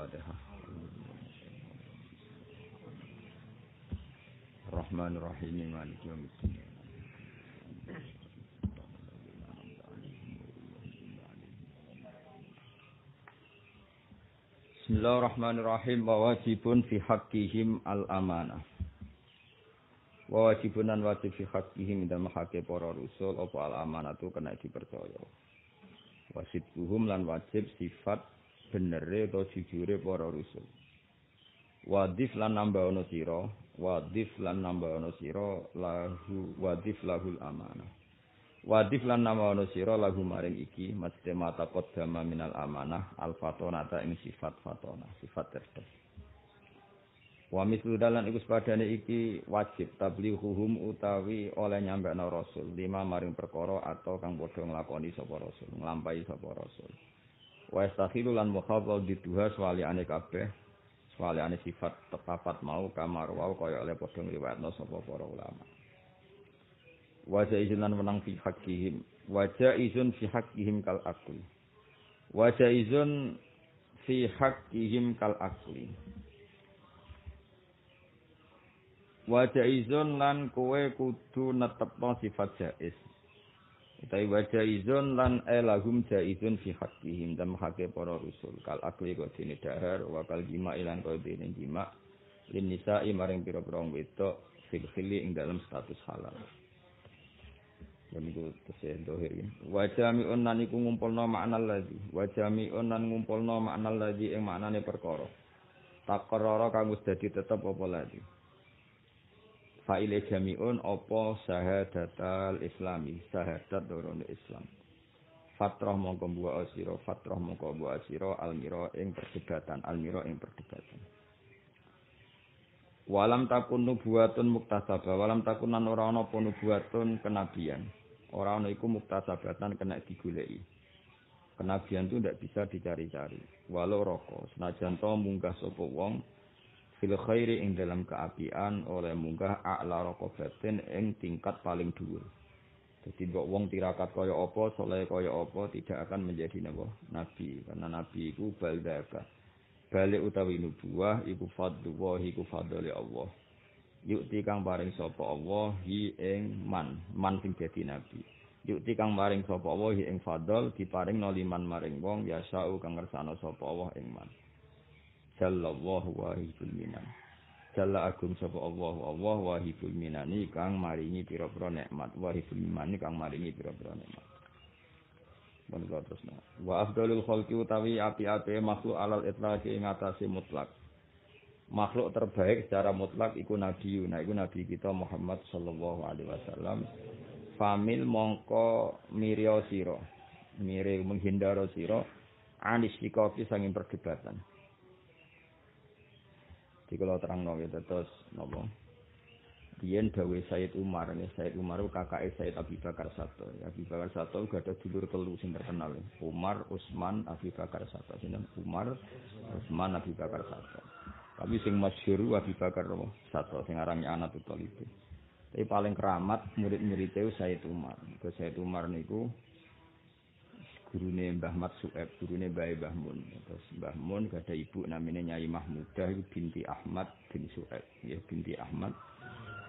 Al-Fatihah. Rahmanir-Rahim Maliki Yaumiddin. Bismillahirrahmanirrahim. Wa wajibun fi haqqihim al-amanah. Wa wajibun lan wajib fi haqqihim dalam haqqe para rusul apa al-amanatu kena dipercaya. Wasibhum lan wajib sifat benere atau jujure para rusul. Wadif lan nambah ana sira, wadif lahul amanah. Wadif lan nambah ana sira lahu maring iki mesti mata qaddama minal amanah al-fatonata ing sifat fatona, sifat tertentu. Wa mislu dalan iku sepadane iki wajib tablighuhum utawi oleh nyampekno rasul lima maring perkara atau kang padha nglakoni sapa rasul, nglampahi sapa rasul. Wa istakhilu lan mukhabal diduha swaliane kabeh, swaliane sifat tepapat mau kamar wau kaya oleh padha ngliwatno sapa para ulama. Wa jaizun lan menang fi haqqihim, wa jaizun fi haqqihim kal aqli. Wa jaizun fi haqqihim kal aqli. Wa jaizun lan kowe kudu netepno sifat jaiz. Utawi wa jaizun lan elahum jaizun fi haqqihim dan haqqe para rusul kal akli kok dene dahar wa kal jima ilan kok dene jima lin nisa'i maring pira-pira wedok fil khili ing dalam status halal. Niku tesih dohir ya. Wa jami'un lan iku ngumpulna makna ladzi. Wa jami'un lan ngumpulna makna ladzi ing maknane perkara. Taqarrara kang wis dadi tetep apa ladzi. Fa'ile jami'un apa syahadatal islami, syahadat dorone Islam. Fatrah mongko buah asira, fatrah mongko buah asira almira ing perdebatan, almira ing perdebatan. Walam takun nubuwatun muktasabah, walam takun lan ora ana apa nubuwatun kenabian. Ora ana iku muktasabatan kena digoleki. Kenabian itu ndak bisa dicari-cari. Walau roko, senajan to munggah sapa wong fil khairi ing dalam keapian oleh munggah a'la raqabatin ing tingkat paling dhuwur. Dadi mbok wong tirakat kaya apa, saleh kaya apa tidak akan menjadi nabi. Karena nabi iku baldaka. Balik utawi nubuwah iku fadlullah iku fadli Allah. Yukti kang paring sapa Allah hi ing man sing dadi nabi. Yukti kang paring sapa Allah hi ing fadl diparing liman maring wong yasau kang ngersano sapa Allah ing man. Jallallahu wahibul minan. Jalla agung sapa Allah wahibul minani kang maringi pira-pira nikmat. Wahibul minani kang maringi pira-pira nikmat. Menika terusna. Wa afdalul khalqi utawi api-api makhluk alal itlaqi ing atase mutlak. Makhluk terbaik secara mutlak iku nabi. Nah iku nabi kita Muhammad sallallahu alaihi wasallam. Famil mongko mirya sira. Mire menghindar sira anis dikopi sanging perdebatan. Kalau terang nol terus nopo. Biyen dawe Sayyid Umar, Sayyid Umar kakake Sayyid Abi Bakar Sato. Abi Bakar Sato uga ada dulur telu sing terkenal. Umar, Utsman, Abi Bakar Sato. Sinten Umar, Utsman, Abi Bakar Sato. Tapi sing masyhur Abi Bakar Sato sing arange anak Thalib. Tapi paling keramat murid-muridé Sayyid Umar. Sayyid Umar niku gurune Mbah Mat Su'eb, gurune Mbah Mun. Terus Mbah Mun ada ibu namanya Nyai Mahmudah binti Ahmad bin Su'eb. Ya binti Ahmad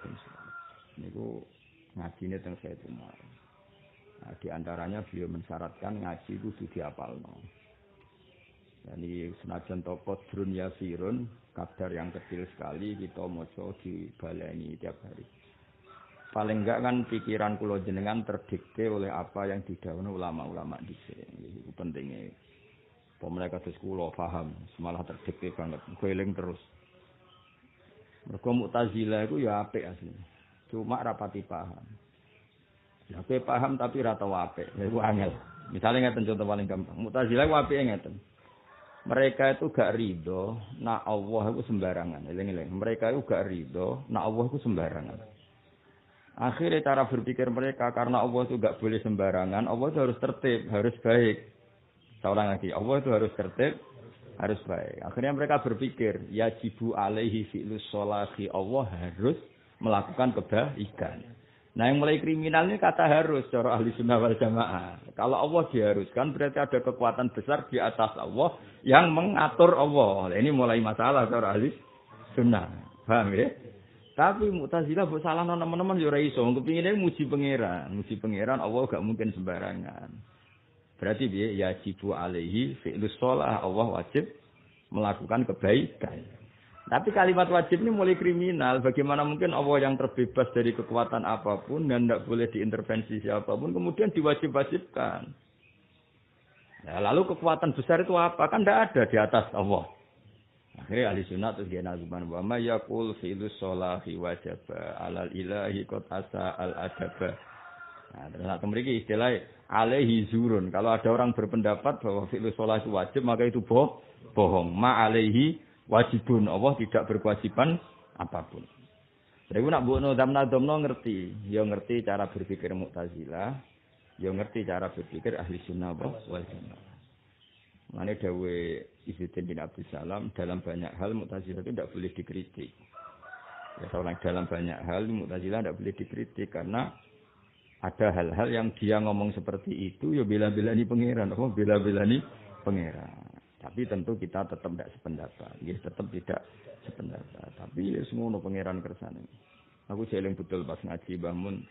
bin Su'eb. Niku ngajine teng Sayyid Umar. Nah, di antaranya beliau mensyaratkan ngaji kudu diapalno. Jadi senajan toko drun yasirun, kadar yang kecil sekali kita maca dibaleni tiap hari. Paling enggak kan pikiran kula jenengan terdikte oleh apa yang didhawuhi ulama-ulama dhisik. Iku pentinge. Pemene kados kula paham, malah terdikte banget, eling terus. Mergo Mu'tazilah iku ya apik asline. Cuma rapati paham. Ya kowe paham tapi ra tau apik. Ya iku angel. Misale ngeten contoh paling gampang. Mu'tazilah ku apike ngeten. Mereka itu gak ridho nak Allah itu sembarangan. Eling-eling. Mereka itu gak ridho nak Allah itu sembarangan. Akhirnya cara berpikir mereka karena Allah itu enggak boleh sembarangan, Allah itu harus tertib, harus baik. Saya ulang lagi, Allah itu harus tertib, harus baik. Akhirnya mereka berpikir, yajibu alaihi fi'lus sholahi, Allah harus melakukan kebaikan. Nah yang mulai kriminal ini kata harus cara ahli sunnah wal jamaah. Kalau Allah diharuskan berarti ada kekuatan besar di atas Allah yang mengatur Allah. Nah, ini mulai masalah cara ahli sunnah. Paham ya? Tapi Mu'tazilah mbok salahno teman-teman yo ora iso. Kepingine muji pangeran. Muji pangeran Allah gak mungkin sembarangan. Berarti piye? Yajibu alaihi fi'lus shalah. Allah wajib melakukan kebaikan. Tapi kalimat wajib ini mulai kriminal. Bagaimana mungkin Allah yang terbebas dari kekuatan apapun dan tidak boleh diintervensi siapapun kemudian diwajib-wajibkan. Nah, lalu kekuatan besar itu apa? Kan tidak ada di atas Allah. Akhirnya ahli sunnah terus dia nazuman wa ma yaqul fi'lus sholahi wajaba alal ilahi qad asa al adaba. Nah, terus mriki istilah alaihi zurun. Kalau ada orang berpendapat bahwa fi'lus sholah itu wajib maka itu bohong. Ma alaihi wajibun, Allah tidak berkewajiban apapun. Jadi nak mbokno damna-damno ngerti, ya ngerti cara berpikir Mu'tazilah, ya ngerti cara berpikir ahli sunnah wal jamaah. Mane dawe Izzuddin bin Abdul Salam dalam banyak hal Mu'tazilah itu tidak boleh dikritik. Ya soalnya dalam banyak hal Mu'tazilah tidak boleh dikritik karena ada hal-hal yang dia ngomong seperti itu ya bela-belani pangeran, apa bela-belani pangeran. Tapi tentu kita tetap tidak sependapat. Ya, tetap tidak sependapat. Tapi ya semua pangeran kersane. Aku jeling betul pas ngaji bangun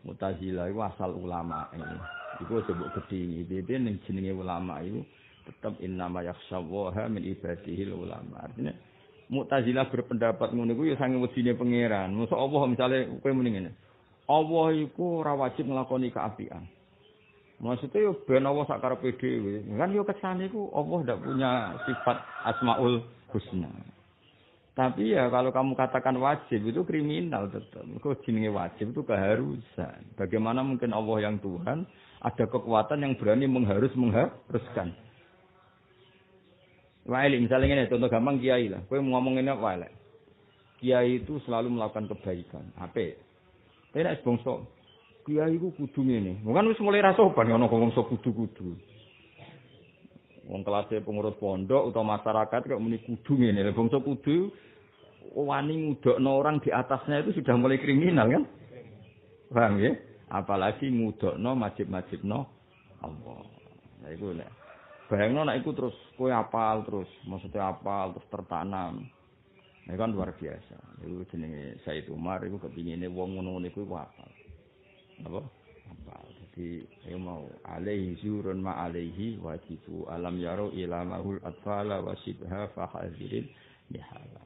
Mu'tazilah itu asal ulama ini. Iku sebut gede. Beda ning jenenge ulama itu tetap innama yakhshawaha min ibadihil ulama. Artinya Mu'tazilah berpendapat ngono iku ya sange wedine pangeran. Mosok Allah misale kowe muni ngene. Allah iku ora wajib nglakoni keapian. Maksudnya yo ben Allah sak karepe dhewe. Kan yo kesane iku Allah ndak punya sifat Asmaul Husna. Tapi ya kalau kamu katakan wajib itu kriminal tetap. Kok jenenge wajib itu keharusan. Bagaimana mungkin Allah yang Tuhan ada kekuatan yang berani mengharuskan. Wae misalnya ngene contoh gampang kiai lah. Kowe ngomong ngene wae. Kiai itu selalu melakukan kebaikan. Apik. Tapi nek bangsa kiai ku kudu ngene. Bukan wis mulai ra sopan ngono wong sok kudu-kudu. Wong kelasé pengurus pondok utawa masyarakat kok muni kudu ngene. Lah bangsa kudu wani ngudokno orang di atasnya itu sudah mulai kriminal kan? Paham ya? Apalagi ngudokno majib-majibno Allah. Nah iku nek bayangno nek iku terus kowe apal terus, maksudnya apal terus tertanam. Nah kan luar biasa. Iku jenenge Said Umar iku kepingine wong ngono niku apal. Apa? Apal. Jadi saya mau alaihi zurun ma alaihi wajibu alam yaro ila mahul atfala wasibha fahadirin bihala.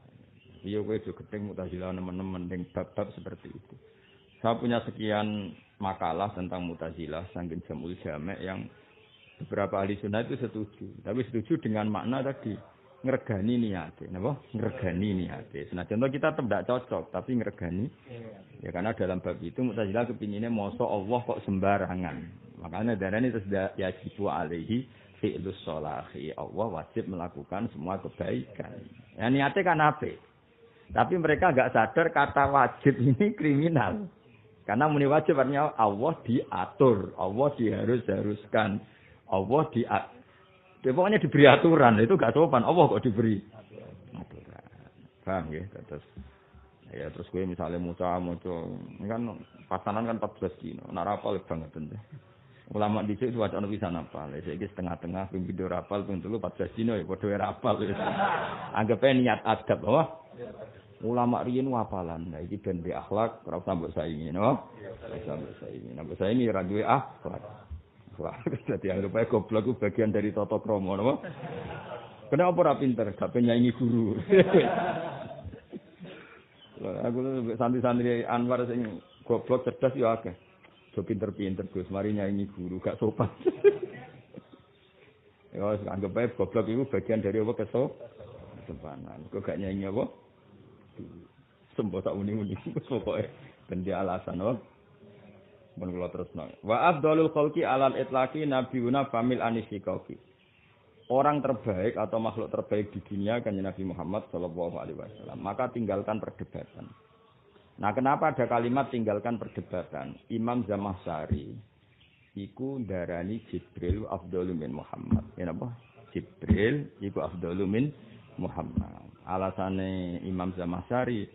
Iya kowe jo keteng Mu'tazilah nemen-nemen ning bab-bab seperti itu. Saya punya sekian makalah tentang Mu'tazilah saking Jamul Jami' yang beberapa ahli sunnah itu setuju. Tapi setuju dengan makna tadi ngregani niate, napa? Ngregani niate. Senajan kita tetap tidak cocok, tapi ngregani. Ya karena dalam bab itu Mu'tazilah kepinginnya mosok Allah kok sembarangan. Makanya darane terus yajibu alaihi fi'lus sholahi. Allah wajib melakukan semua kebaikan. Ya niate kan apik. Tapi mereka enggak sadar kata wajib ini kriminal. Karena muni wajib artinya Allah diatur, Allah diharuskan, Allah pokoknya diberi aturan, itu enggak sopan. Allah kok diberi aturan. Paham ya? Terus gue misalnya muca kan pasanan kan 14 dino. Nek rapal banget tentu. Ulama dhisik itu wacana bisa napal. Saiki setengah-tengah ping video rapal ping 3 14 dino ya padha rapal. Anggape niat adab bahwa ulama riyen wapalan. Nah iki ben be akhlak ora usah mbok saingi, no? Ora usah mbok saingi. Nek mbok saingi ora duwe akhlak. Wah, dadi anggape goblok ku bagian dari tata krama, no? Kenapa ora pinter? Gak penyanyi guru. Aku santri-santri Anwar sing goblok cerdas ya akeh. Jo pinter-pinter Gus, mari nyanyi guru gak sopan. Ya wis anggap ae goblok iku bagian dari apa kesopanan. Kok gak nyanyi apa? Sembo tak uni-uni pokoke ben dia alasan apa? Mun kula terusno. Wa afdhalul khalqi alal itlaqi nabiyuna famil anisikauki. Orang terbaik atau makhluk terbaik di dunia kan Nabi Muhammad sallallahu alaihi wasallam. Maka tinggalkan perdebatan. Nah, kenapa ada kalimat tinggalkan perdebatan? Imam Zamakhsyari iku ndarani Jibril afdhalu min Muhammad. Ya napa? Jibril iku afdhalu min Muhammad. Alasane Imam Zamakhsyari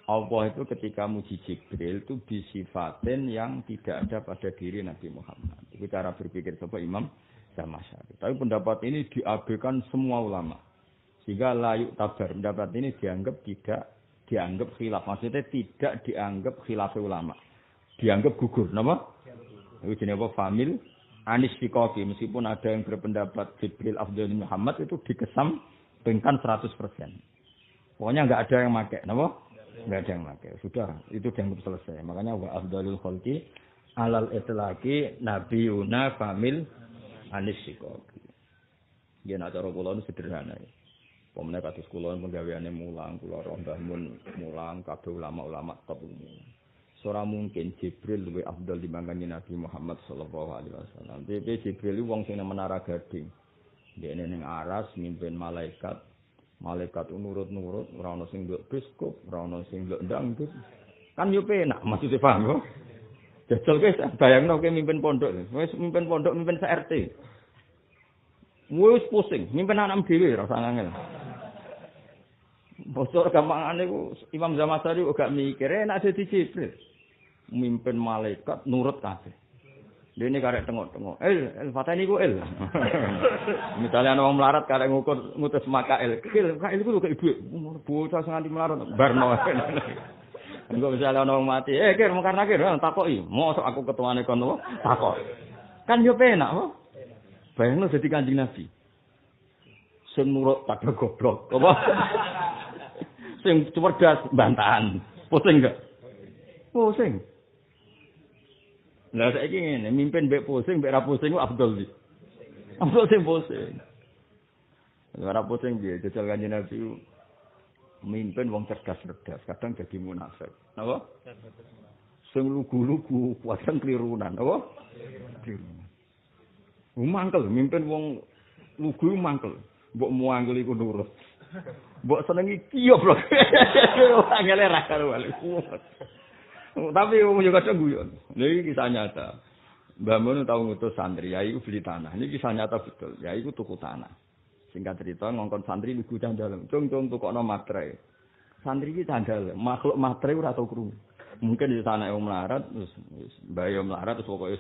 Allah itu ketika muji Jibril itu bisifatin yang tidak ada pada diri Nabi Muhammad. Itu cara berpikir sapa Imam Zamakhsyari. Tapi pendapat ini diabaikan semua ulama. Sehingga layuk tabar. Pendapat ini tidak dianggap khilaf. Maksudnya tidak dianggap khilaf ulama. Dianggap gugur. Nama? Itu jenis apa? Famil Anis Fikofi. Meskipun ada yang berpendapat Jibril Afdal Muhammad itu dikesampingkan 100%. Pokoknya enggak ada yang pakai. Nama? Enggak ada yang pakai. Sudah. Itu dianggap selesai. Makanya wa afdalul khalqi alal itlaqi nabiyuna famil Anis Fikofi. Ya nak cara kula itu sederhana ya. Pemene kados kula penggaweane mulang, kula rombah mun mulang kabeh ulama-ulama top ini. Ora mungkin Jibril luwih afdal dibanding Nabi Muhammad sallallahu alaihi wasallam. Dhewe Jibril wong sing menara gading. Dene ning aras mimpin malaikat. Malaikat nurut-nurut, ora ono sing nduk biskop, ora ono sing nduk ndangdut. Kan yo penak, maksudnya paham yo. Jajal wis bayangno kowe mimpin pondok, wis mimpin pondok, mimpin RT. Wis pusing, mimpin anak dhewe ora usah ngangel. Bocor gampangane ku Imam Zamakhsyari gak mikir enak dadi Jibril. Mimpin malaikat nurut kabeh. Dene karek tengok-tengok. Fatani ku el. Misalnya ana wong melarat karek ngutus makail. Kail ku kok ibu. Bocah sing nganti melarat barno. Engko misalnya ana wong mati, kir karena kir takoki. Mosok aku ketuane kon takok. Kan yo penak kok. Bayangno dadi Kanjeng Nabi. Sing nurut pada goblok. Apa? Sing cerdas bantahan. Pusing enggak? Pusing. Lah saiki ngene, mimpin mbek pusing, mbek ra pusing ku afdol iki. Afdol sing pusing. Ora pusing piye, jajal Kanjeng Nabi mimpin wong cerdas-cerdas, kadang jadi munafik. Napa? Sing lugu-lugu, kuatan klirunan, apa? Mangkel, mimpin wong lugu mangkel. Mbok muangkel iku nurut. Mbok senengi kiyo blok. Angele ra karo wale. Tapi wong yo kadang guyon. Lha iki kisah nyata. Mbah Mun tau ngutus santri, yai beli tanah. Ini kisah nyata betul. Yai ku tuku tanah. Singkat cerita ngongkon santri lugu candal. Cung tukokno matre. Santri iki candal, makhluk matre ora tau krungu. Mungkin di sana yang melarat, terus bayo melarat, terus pokoknya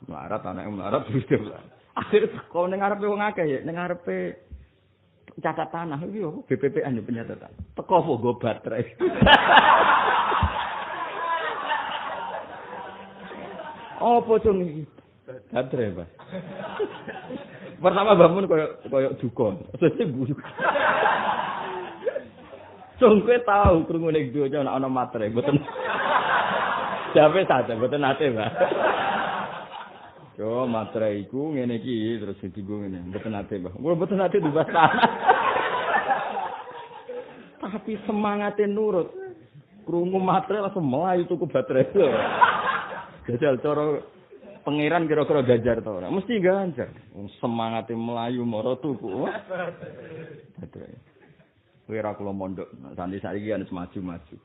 melarat, anak yang melarat, terus dia melarat. Akhirnya kalau nengarep wong akeh ya, nengarep catat tanah iki yo BPPN yo penyatatan. Teko kok go baterai. Apa cung iki? Baterai, Pak. Pertama bangun koyo dukun. Terus guru. Cung kowe tau krungu nek donya ana materai, mboten. Jape saja, mboten nate, Pak. Yo materai iku ngene iki terus ditinggo ngene. Mboten nate, Pak. Kula mboten nate dibahas tanah. Tapi semangatnya nurut. Krungu materai langsung melayu tuku baterai. Jajal cara pangeran kira-kira ganjar to ora? Mesti ganjar. Semangatnya melayu moro tuku. Baterai. Kowe ora kula mondok, santri saiki kan maju-maju.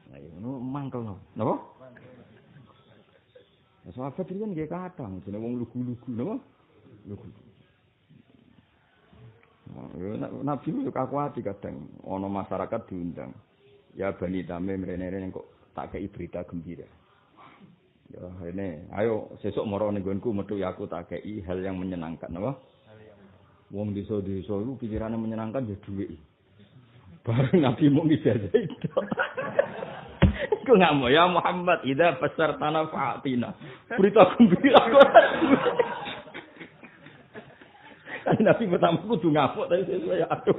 Lah ngono mangkel lho. Napa? Sahabat iki kan nggih kadang jenenge wong lugu-lugu napa? Lugu. Nabi yo kakuati kadang ana masyarakat diundang. Ya Bani Tamim rene-rene kok tak kei berita gembira. Ya rene, ayo sesuk moro ning nggonku metu ya aku tak kei hal yang menyenangkan napa? Wong desa-desa iku pikirane menyenangkan ya dhuwit. Bareng Nabi mau ijazah itu. Aku nggak mau ya Muhammad, idza fasartana fa'atina. Berita gembira kok. Kan Nabi pertama kudu ngapuk tapi saya aduh.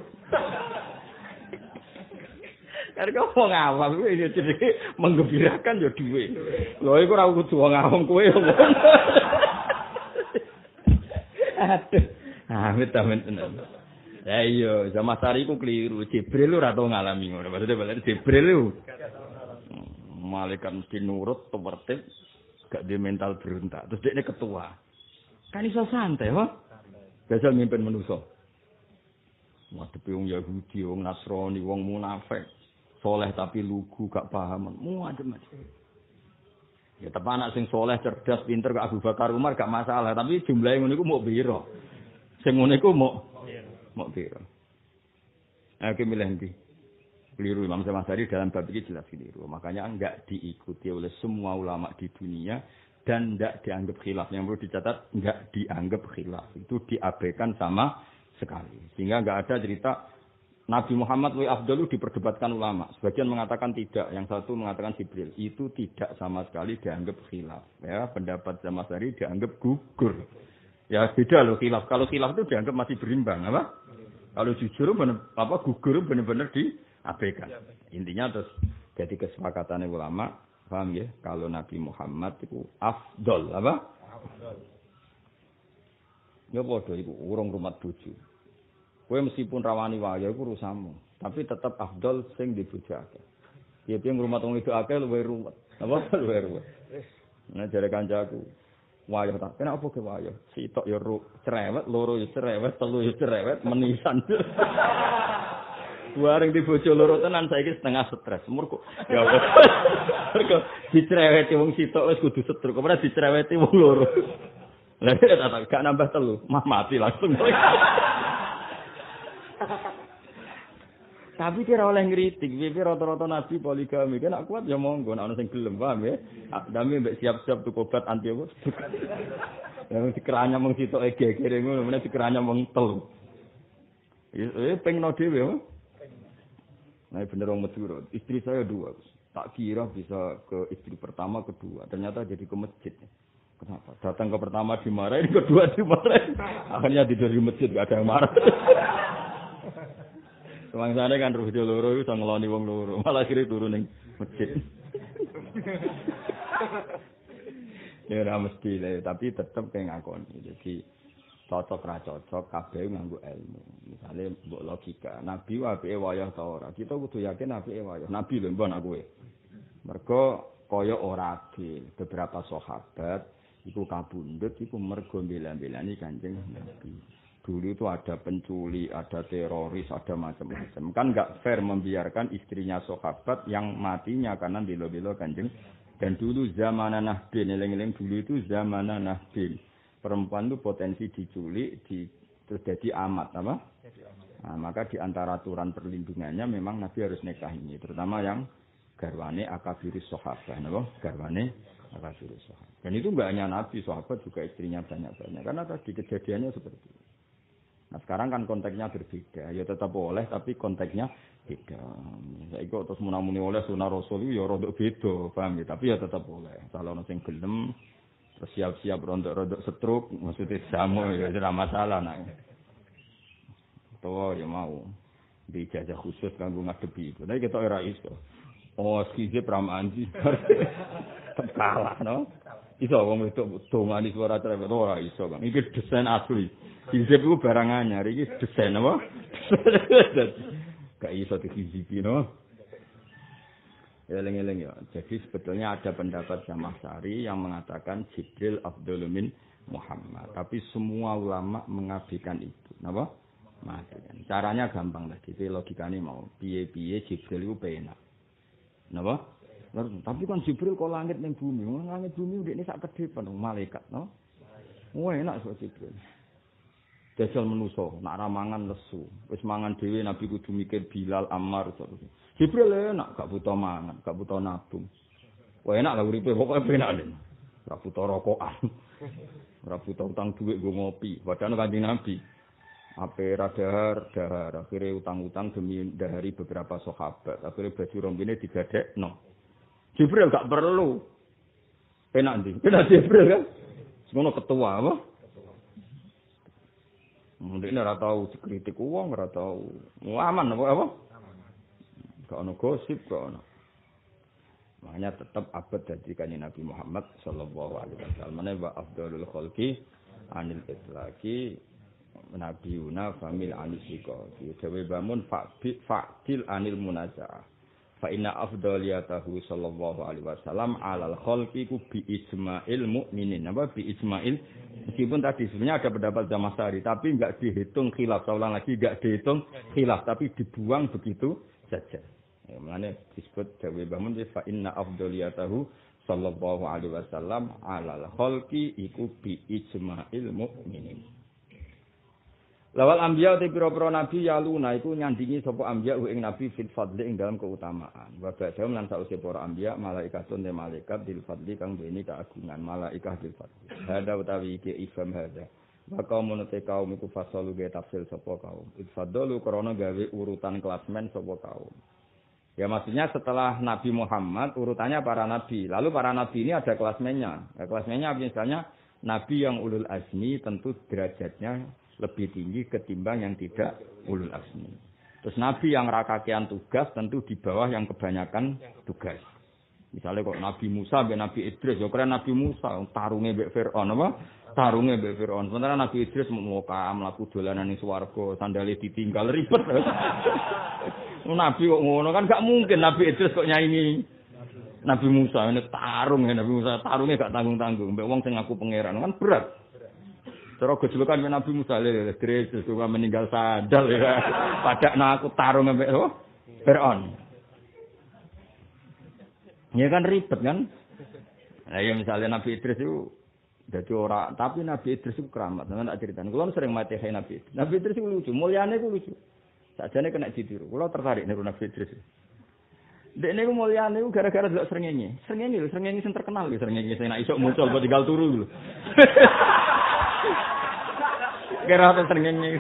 Karena kau mau ngawam, ini jadi menggembirakan ya duit. Loh, aku ora kudu ngawam kowe. Aduh, amit tenan. Ya iya, Zamakhsyari ku keliru. Jibril ora tau ngalami ngono. Maksudnya Jibril lu malaikat mesti nurut, tertib, gak di mental berontak. Terus dia ketua. Kan iso santai, ha? Biasa mimpin manusa. Ngadepi wong Yahudi, wong Nasrani, wong munafik. Soleh tapi lugu, gak paham. Macam-macam. Ya tapi anak sing soleh, cerdas, pinter ke Abu Bakar Umar gak masalah. Tapi jumlahnya ngono iku mau piro? Sing ngono iku mau piro? Ayo milih ndi? keliru Imam Syafi'i dalam bab ini jelas keliru. Makanya enggak diikuti oleh semua ulama di dunia dan enggak dianggap khilaf. Yang perlu dicatat enggak dianggap khilaf. Itu diabaikan sama sekali. Sehingga enggak ada cerita Nabi Muhammad wa afdalu diperdebatkan ulama. Sebagian mengatakan tidak, yang satu mengatakan Jibril. Itu tidak sama sekali dianggap khilaf. Ya, pendapat Imam Syafi'i dianggap gugur. Ya beda loh khilaf. Kalau khilaf itu dianggap masih berimbang, apa? Kalau jujur gugur benar-benar diabaikan. Intinya terus jadi kesepakatan ulama, paham ya? Kalau Nabi Muhammad itu afdol, apa? Afdol. Ya padha iku urung rumat bojo. Kowe meskipun rawani wae iku urusanmu, tapi tetap afdol sing dibojake. Piye-piye ngrumat wong itu akeh luwih ruwet. Apa luwih ruwet. Nah jare kancaku wayah tak kena apa ke wayah sitok ya cerewet loro ya cerewet telu ya cerewet menisan bareng di bojo loro tenan saiki setengah stres mergo ya mergo dicereweti wong sitok wis kudu setruk ora dicereweti wong loro lha tak gak nambah telu mah mati langsung tapi kira oleh ngritik, piye rata-rata nabi poligami, kan kuat ya monggo, nek ana sing gelem, paham ya. Dami mbek siap-siap tuku obat anti apa. Yang dikeranya mung sitoke gegere ngono, meneh dikeranya mung telu. Pengen dhewe. Nah, bener wong Madura. Istri saya 2. Tak kira bisa ke istri pertama, kedua. Ternyata jadi ke masjid. Kenapa? Datang ke pertama dimarahin, kedua dimarahin. Akhirnya tidur di masjid, gak ada yang marah. Semangsane kan roh loro iso ngeloni wong loro, malah kiri turun ning masjid. Ya ora mesti le, tapi tetep kayak ngakoni. Jadi cocok ra cocok kabeh nganggo ilmu. Misale mbok logika, nabi apike wayah ta ora? Kita kudu yakin apike wayah. Nabi lho mbon aku kowe. Mergo kaya ora adil. Beberapa sahabat iku kabundut iku mergo bela-belani Kanjeng Nabi. Dulu itu ada penculik, ada teroris, ada macam-macam. Kan enggak fair membiarkan istrinya sahabat yang matinya karena bela-bela Kanjeng. Dan dulu zamanan Nahdin, eleng-eleng dulu itu zamanan Nahdin. Perempuan itu potensi diculik, terus jadi amat, apa? Nah, maka di antara aturan perlindungannya memang Nabi harus nikahi, terutama yang garwane akabirus sahabat, apa? Garwane akabirus sahabat. Dan itu enggak hanya Nabi, sahabat juga istrinya banyak-banyak. Karena tadi kejadiannya seperti itu. Nah sekarang kan konteksnya berbeda, ya tetap boleh tapi konteksnya beda. Saya ikut terus munamuni oleh sunah Rasul ya rodok beda, paham ya? Tapi ya tetap boleh. Kalau orang yang gelem, terus siap-siap rontok-rontok setruk, maksudnya jamu ya tidak masalah nak. Tuh ya mau di ijazah khusus kanggo ngadepi itu. Tapi kita ora iso. Oh skize pramaan sih. Kalah no. Iso wong itu dongani suara cerewet ora iso kan. Iki desain asli. Hizib itu barang anyar, ini desain apa? Gak iso dihizibi, no? Eleng-eleng ya. Jadi sebetulnya ada pendapat Jamaah Sari yang mengatakan Jibril afdhalu min Muhammad. Tapi semua ulama mengabaikan itu. Napa? Mengabaikan. Caranya gampang lah. Jadi logikanya mau. Piye-piye Jibril itu penak. Napa? Tapi kan Jibril kok langit ning bumi. Langit bumi udah ini sak kedepan malaikat, no? Wah enak so Jibril. Jajal menuso, nak ramangan lesu. Wis mangan dhewe Nabi kudu mikir Bilal, Ammar terus. Jibril enak, gak butuh mangan, gak butuh nabung. Wah enak lah uripe, pokoke penak den. Ora butuh rokokan. Ora butuh utang dhuwit nggo ngopi. Padahal Kanjeng Nabi ape radahar, akhirnya utang-utang demi dahari beberapa sahabat. Akhirnya baju rombine digadekno. Jibril gak perlu. Penak ndi? Penak Jibril kan? Semono ketua apa? Mungkin ora tau dikritik wong, ora tau. Aman apa? Gak ono gosip, gak ono. Makanya tetap abad dari Kanjeng Nabi Muhammad sallallahu alaihi wasallam. Wa afdhalul khalqi anil itlaqi nabiyuna famil anisika. Dewe bangun fa'dil anil munazaah. Fa inna afdhaliyatahu sallallahu alaihi wasallam alal khalqi ku bi ijma'il mukminin. Apa bi ijma'il? Meskipun tadi sebenarnya ada pendapat Jamaah Sari, tapi enggak dihitung khilaf. Saya ulang lagi, enggak dihitung khilaf, tapi dibuang begitu saja. Ya, makanya disebut Dawe Bamun fa inna afdhaliyatahu sallallahu alaihi wasallam alal khalqi iku bi ijma'il mukminin. Lawal anbiya te pira-pira nabi yaluna iku nyandingi sapa anbiya ing nabi fil fadli ing dalam keutamaan. Wa ba'dahum lan sause para anbiya malaikatun te malaikat dil fadli kang duweni keagungan malaikah dil fadli. Hada utawi iki ifham hada. Wa kaum te kaum iku fasalu ge tafsil sapa kaum. Ifadalu krana gawe urutan klasmen sapa kaum. Ya maksudnya setelah Nabi Muhammad urutannya para nabi. Lalu para nabi ini ada klasmennya. Ya, klasmennya misalnya nabi yang ulul azmi tentu derajatnya lebih tinggi ketimbang yang tidak ulul azmi. Terus nabi yang rakakian tugas tentu di bawah yang kebanyakan tugas. Misalnya kok Nabi Musa be Nabi Idris, ya keren Nabi Musa tarunge mbek Firaun apa? Tarunge mbek Firaun. Sementara Nabi Idris mau mlaku dolanan ning swarga, sandale ditinggal ribet. Nabi kok ngono kan gak mungkin Nabi Idris kok nyaingi Nabi Musa ini tarung ya Nabi Musa tarungnya gak tanggung-tanggung mbek wong sing ngaku pangeran kan berat. Cara gejolokan Nabi Musa le Idris juga meninggal sadar ya. Padahal aku tarung mbek Firaun. Ya kan ribet kan? Nah ya misalnya Nabi Idris itu jadi orang, tapi Nabi Idris itu keramat. Nanti tak ceritain. Kalau sering mati Nabi Idris. Nabi Idris itu lucu, mulianya itu lucu. Sajane kena ditiru. Kalau tertarik niru Nabi Idris. Dek niku mulyane iku gara-gara delok srengenge. Srengenge lho, srengenge sing terkenal lho, srengenge sing nek iso muncul kok tinggal turu lho. Kira apa srengenge.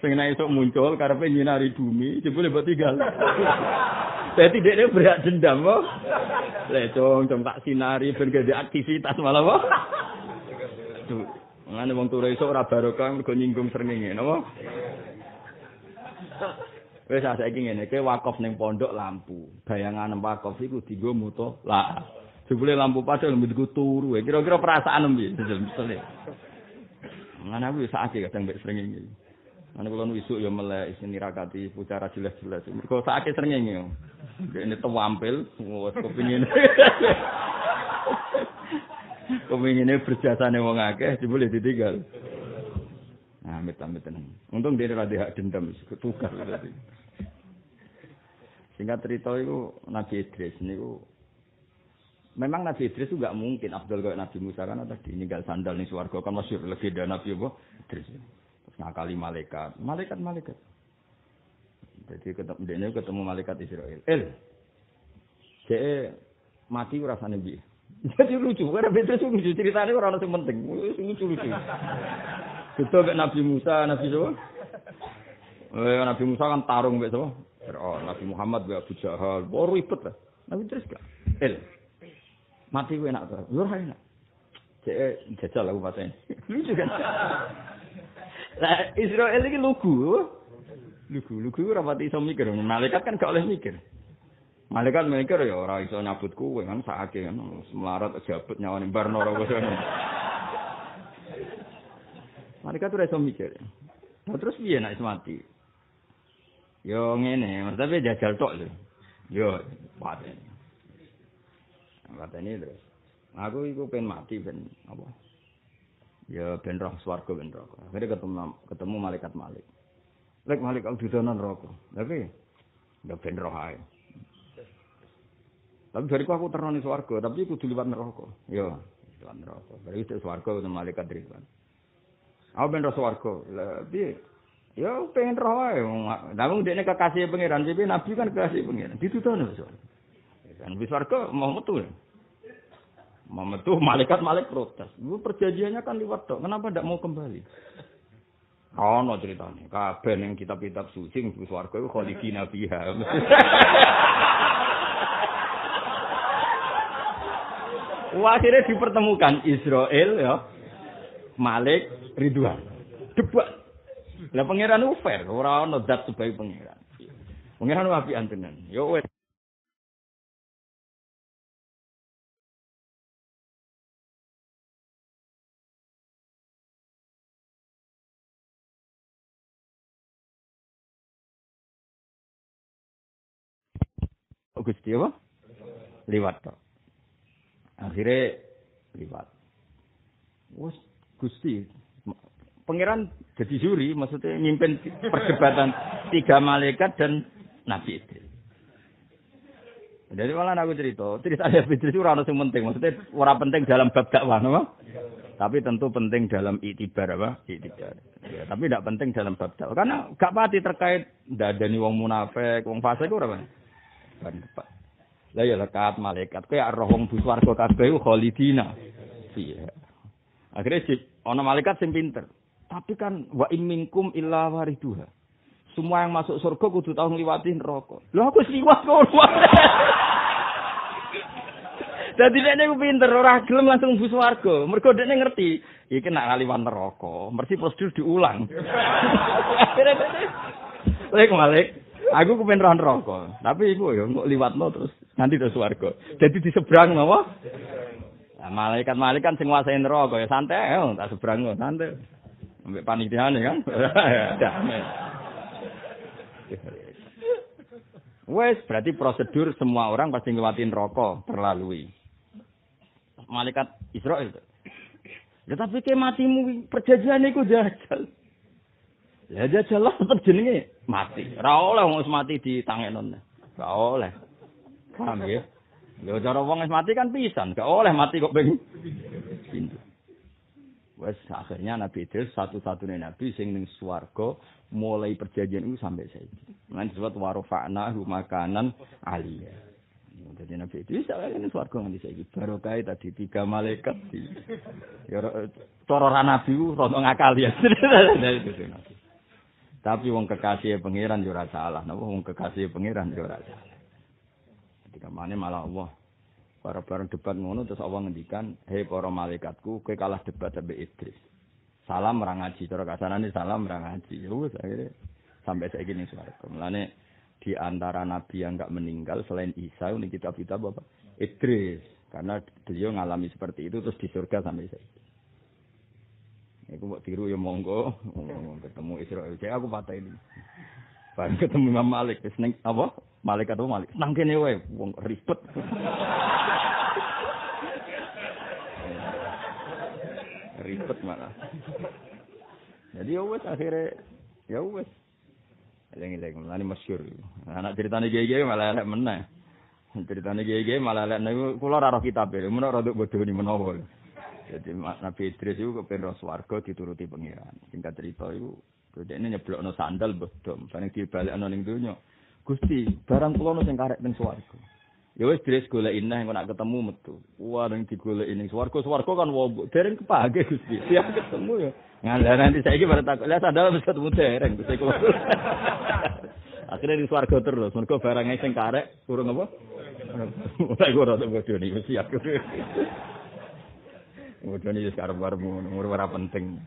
Sing nek iso muncul karepe nyinari bumi, jebule mbok tinggal. Dadi dekne berak dendam kok. Lecong tak sinari ben gede aktivitas malah kok. Tuh, ngene wong turu iso ora barokah mergo nyinggung srengenge, napa? Wis saiki ngene, ke wakaf ning pondok lampu. Bayangan wakaf iku dienggo muto lah. Jebule lampu padhal mbiku turu. Kira-kira perasaan piye? Misale. Ngene aku sakake kadang mbek srengenge. Ana kula nu isuk ya melek isine rakati pucara jelas-jelas. Mergo sakake srengenge. Dene tampil wis kepengin. Kepengine berjasane wong akeh jebule ditinggal. Nah, amit-amit tenan. Untung dia ora hak dendam ketukar berarti. Singkat cerita itu Nabi Idris niku memang Nabi Idris itu enggak mungkin afdal kayak Nabi Musa kan tadi ninggal sandal ning swarga kan masyhur legenda Nabi apa Idris. Terus ngakali malaikat. Jadi ketemu malaikat Israel. Cek mati rasane piye? Jadi lucu, karena beda lucu ceritanya orang yang penting, lucu. Betul kayak Nabi Musa, Nabi siapa? Nabi Musa kan tarung kayak siapa? Nabi Muhammad kayak Abu Jahal, ribet lah. Nabi terus gak? Mati gue enak tuh, luar enak. Cek jajal aku pasnya, lucu kan? Nah Israel ini lugu rapati iso mikir, malaikat kan gak oleh mikir. Malaikat mikir ya ora iso nyabut kuwe kan sakake kan melarat jabut nyawane barno ora kok. Malaikat ora iso mikir. Nah, terus piye nek mati? Yo ngene, maksudnya jajal tok lho. Yo pateni. Pateni terus. Aku iku pengen mati ben apa? Ya ben roh swarga ben neraka. Akhire ketemu malaikat Malik. Lek Malik aku didono neraka. Tapi ya ben roh ae. Tapi bariku aku terno ning swarga, tapi kudu liwat neraka. Yo, liwat neraka. Bari itu swarga ketemu malaikat Ridwan. Aku ben roh swarga. Lah piye? Yo pengen roh ae. Namun dekne kekasih pangeran, tapi nabi kan kekasih pangeran. Ditutono swarga. Kan wis swarga mau metu. Mau metu malaikat protes. Lu perjanjiannya kan liwat tok. Kenapa ndak mau kembali? Ono ceritane. Kabeh ning kitab-kitab suci ning swarga iku khalidina fiha. Akhirnya dipertemukan Israel ya, Malik, Ridwan. Debat. Lah pangeran itu fair, ora ono zat sebagai pangeran. Pangeran apian tenan. Yo wis. Gusti apa? Liwat tok. Akhirnya liwat. Wes Gusti pangeran jadi juri, maksudnya nyimpin perdebatan 3 malaikat dan Nabi Idris. Jadi malah aku cerita Nabi Idris itu ora ono sing penting, maksudnya ora penting dalam bab dakwah, napa? Tapi tentu penting dalam iktibar apa? Iktibar. Ya, tapi tidak penting dalam bab dakwah. Karena gak pati terkait ndadani wong munafik, wong fasik ora apa. Ban tepat. Lah ya lekat malaikat kowe roh wong bus warga kabeh khalidina. Iya. Akhirnya ana malaikat sing pinter. Tapi kan wa in minkum illa wariduha. Semua yang masuk surga kudu tau ngliwati neraka. Lho aku liwat kok. Dadi dekne ku pinter ora gelem langsung bus warga. Mergo dekne ngerti iki nek ngaliwat neraka, mesti prosedur diulang. Lek Malik, aku ku pengen roh neraka, tapi iku ya kok liwatno terus nanti terus warga. Jadi di seberang napa? Nah, malaikat kan sing nguasai neraka ya santai, tak seberang santai. Ambek panitiane kan. Wes berarti prosedur semua orang pasti nglewatin neraka terlalui. Malaikat Israel. Ya tapi ke matimu perjanjian iku jajal. Ya jajal lah tetep jenenge mati. Ora oleh wong wis mati ditangekno. Gak oleh. Paham ya? Lho cara wong wis mati kan pisan, gak oleh mati kok ping pindho. Wes akhirnya Nabi Idris satu-satunya nabi sing ning swarga mulai perjanjian itu sampai saiki. Lan disebut warofa'na makanan aliyah. Jadi Nabi Idris ini swarga nganti saiki. Barokah tadi 3 malaikat di. Ya cara ra nabi ku rada ngakal ya. Tapi wong kekasih pangeran yo ora salah. Napa wong kekasih pangeran yo ora salah. Ketika mana malah Allah bareng debat ngono terus Allah ngendikan, "Hei para malaikatku, kowe kalah debat sampai Idris." Salam ora ngaji, cara kasanane salam ora ngaji. Ya wis akhire sampai saiki ning swarga. Mulane di antara nabi yang enggak meninggal selain Isa ini kitab-kitab apa? Idris. Karena beliau ngalami seperti itu terus di surga sampai saiki. Iku mbok tiru ya monggo, ketemu Israil. Aku patah ini. Bareng ketemu Imam Malik, wis ning apa? Malaikat apa Malik? Nang kene wae wong ribet. Ribet malah. Jadi ya wis akhire ya wis. Eling-eling lan masyhur. Anak ceritane gege malah elek meneh. Ceritane gege malah elek niku kula ora roh kitab e, menawa rada bodoni menawa. Jadi Nabi Idris itu kepen roh swarga dituruti pangeran. Singkat cerita iku dhekne nyeblokno sandal bodom, bareng dibalekno ning donya. Gusti, barang kula ono sing karek teng swarga. Ya wis Idris goleki neh engko nak ketemu metu. Wah ning digoleki ning swarga kan wombok dereng kepake Gusti. Siap ketemu ya. Ngalah nanti saiki bare takok, "Lah sandal wis ketemu dereng Gusti kula." Akhirnya di swarga terus, mergo barang sing karek kurang apa? Ora iku ora bodoni wis siap. Bodoni wis karep-karepmu, ora penting.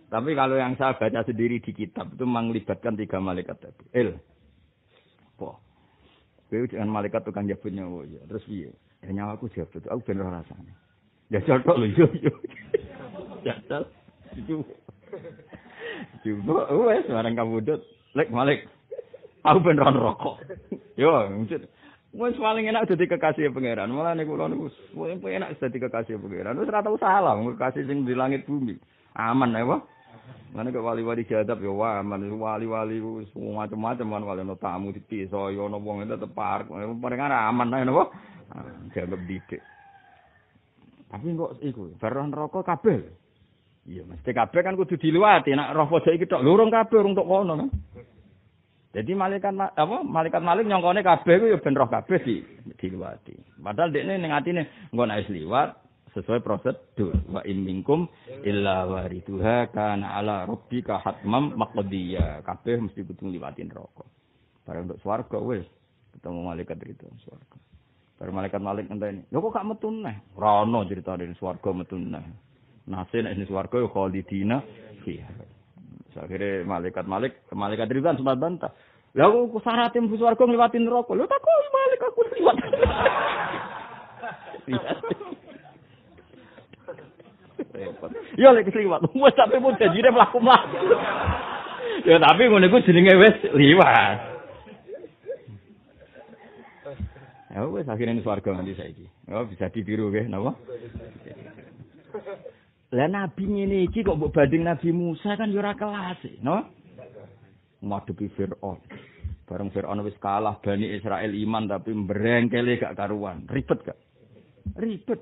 Tapi kalau yang saya baca sendiri di kitab itu melibatkan 3 malaikat tadi. Kowe dengan malaikat tukang jabut nyawa ya. Terus piye? Ya nyawaku jabut, aku ben ora rasane. Ya contoh lho yo. Jajal. Itu. Coba wes barang kabudut, lek Malik. Aku ben ora rokok. Yo, maksud wes paling enak dadi kekasih pangeran. Mulane kula niku enak dadi kekasih pangeran. Wis ora tau salah kekasih sing di langit bumi. Aman apa? Mana ke wali-wali jadab ya aman, wali-wali wis macam-macam kan wali ono tamu dipiso ya ono wong tetep parek. Paling aman ae napa? Dianggap didik. Tapi kok iku baru neraka kabeh. Iya, mesti kabeh kan kudu diliwati. Nek roh pojok iki tok lurung kabeh urung tok kono kan. Jadi malaikat Malik nyongkone kabeh ku ya ben roh kabeh diliwati. Padahal dekne ning atine engko nek wis liwat sesuai prosedur. Wa in minkum illa wariduha kana ala rabbika hatmam maqdiya. Kabeh mesti kudu liwati neraka. Bareng untuk swarga wis ketemu malaikat itu swarga. Bareng malaikat Malik ngenteni. Lho kok gak metu neh? Ora ono critane swarga metu neh. Nase nek ning swarga ya khalidina fiha. Akhirnya malaikat Ridwan sempat bantah. Lah kok syaratnya mlebu swarga ngliwati neraka. Lho tak kok Malik aku liwat. Ya lek liwat. Wes sampe mun janjine mlaku-mlaku. Ya tapi ngono iku jenenge wis liwat. Ya wes akhirnya ning swarga nganti saiki. Oh bisa ditiru nggih napa? Lah nabi ngene iki kok mbok banding Nabi Musa kan ya ora kelas, no? Ngadepi Firaun. Bareng Firaun wis kalah Bani Israel iman tapi mbrengkele gak karuan. Ribet gak? Ribet.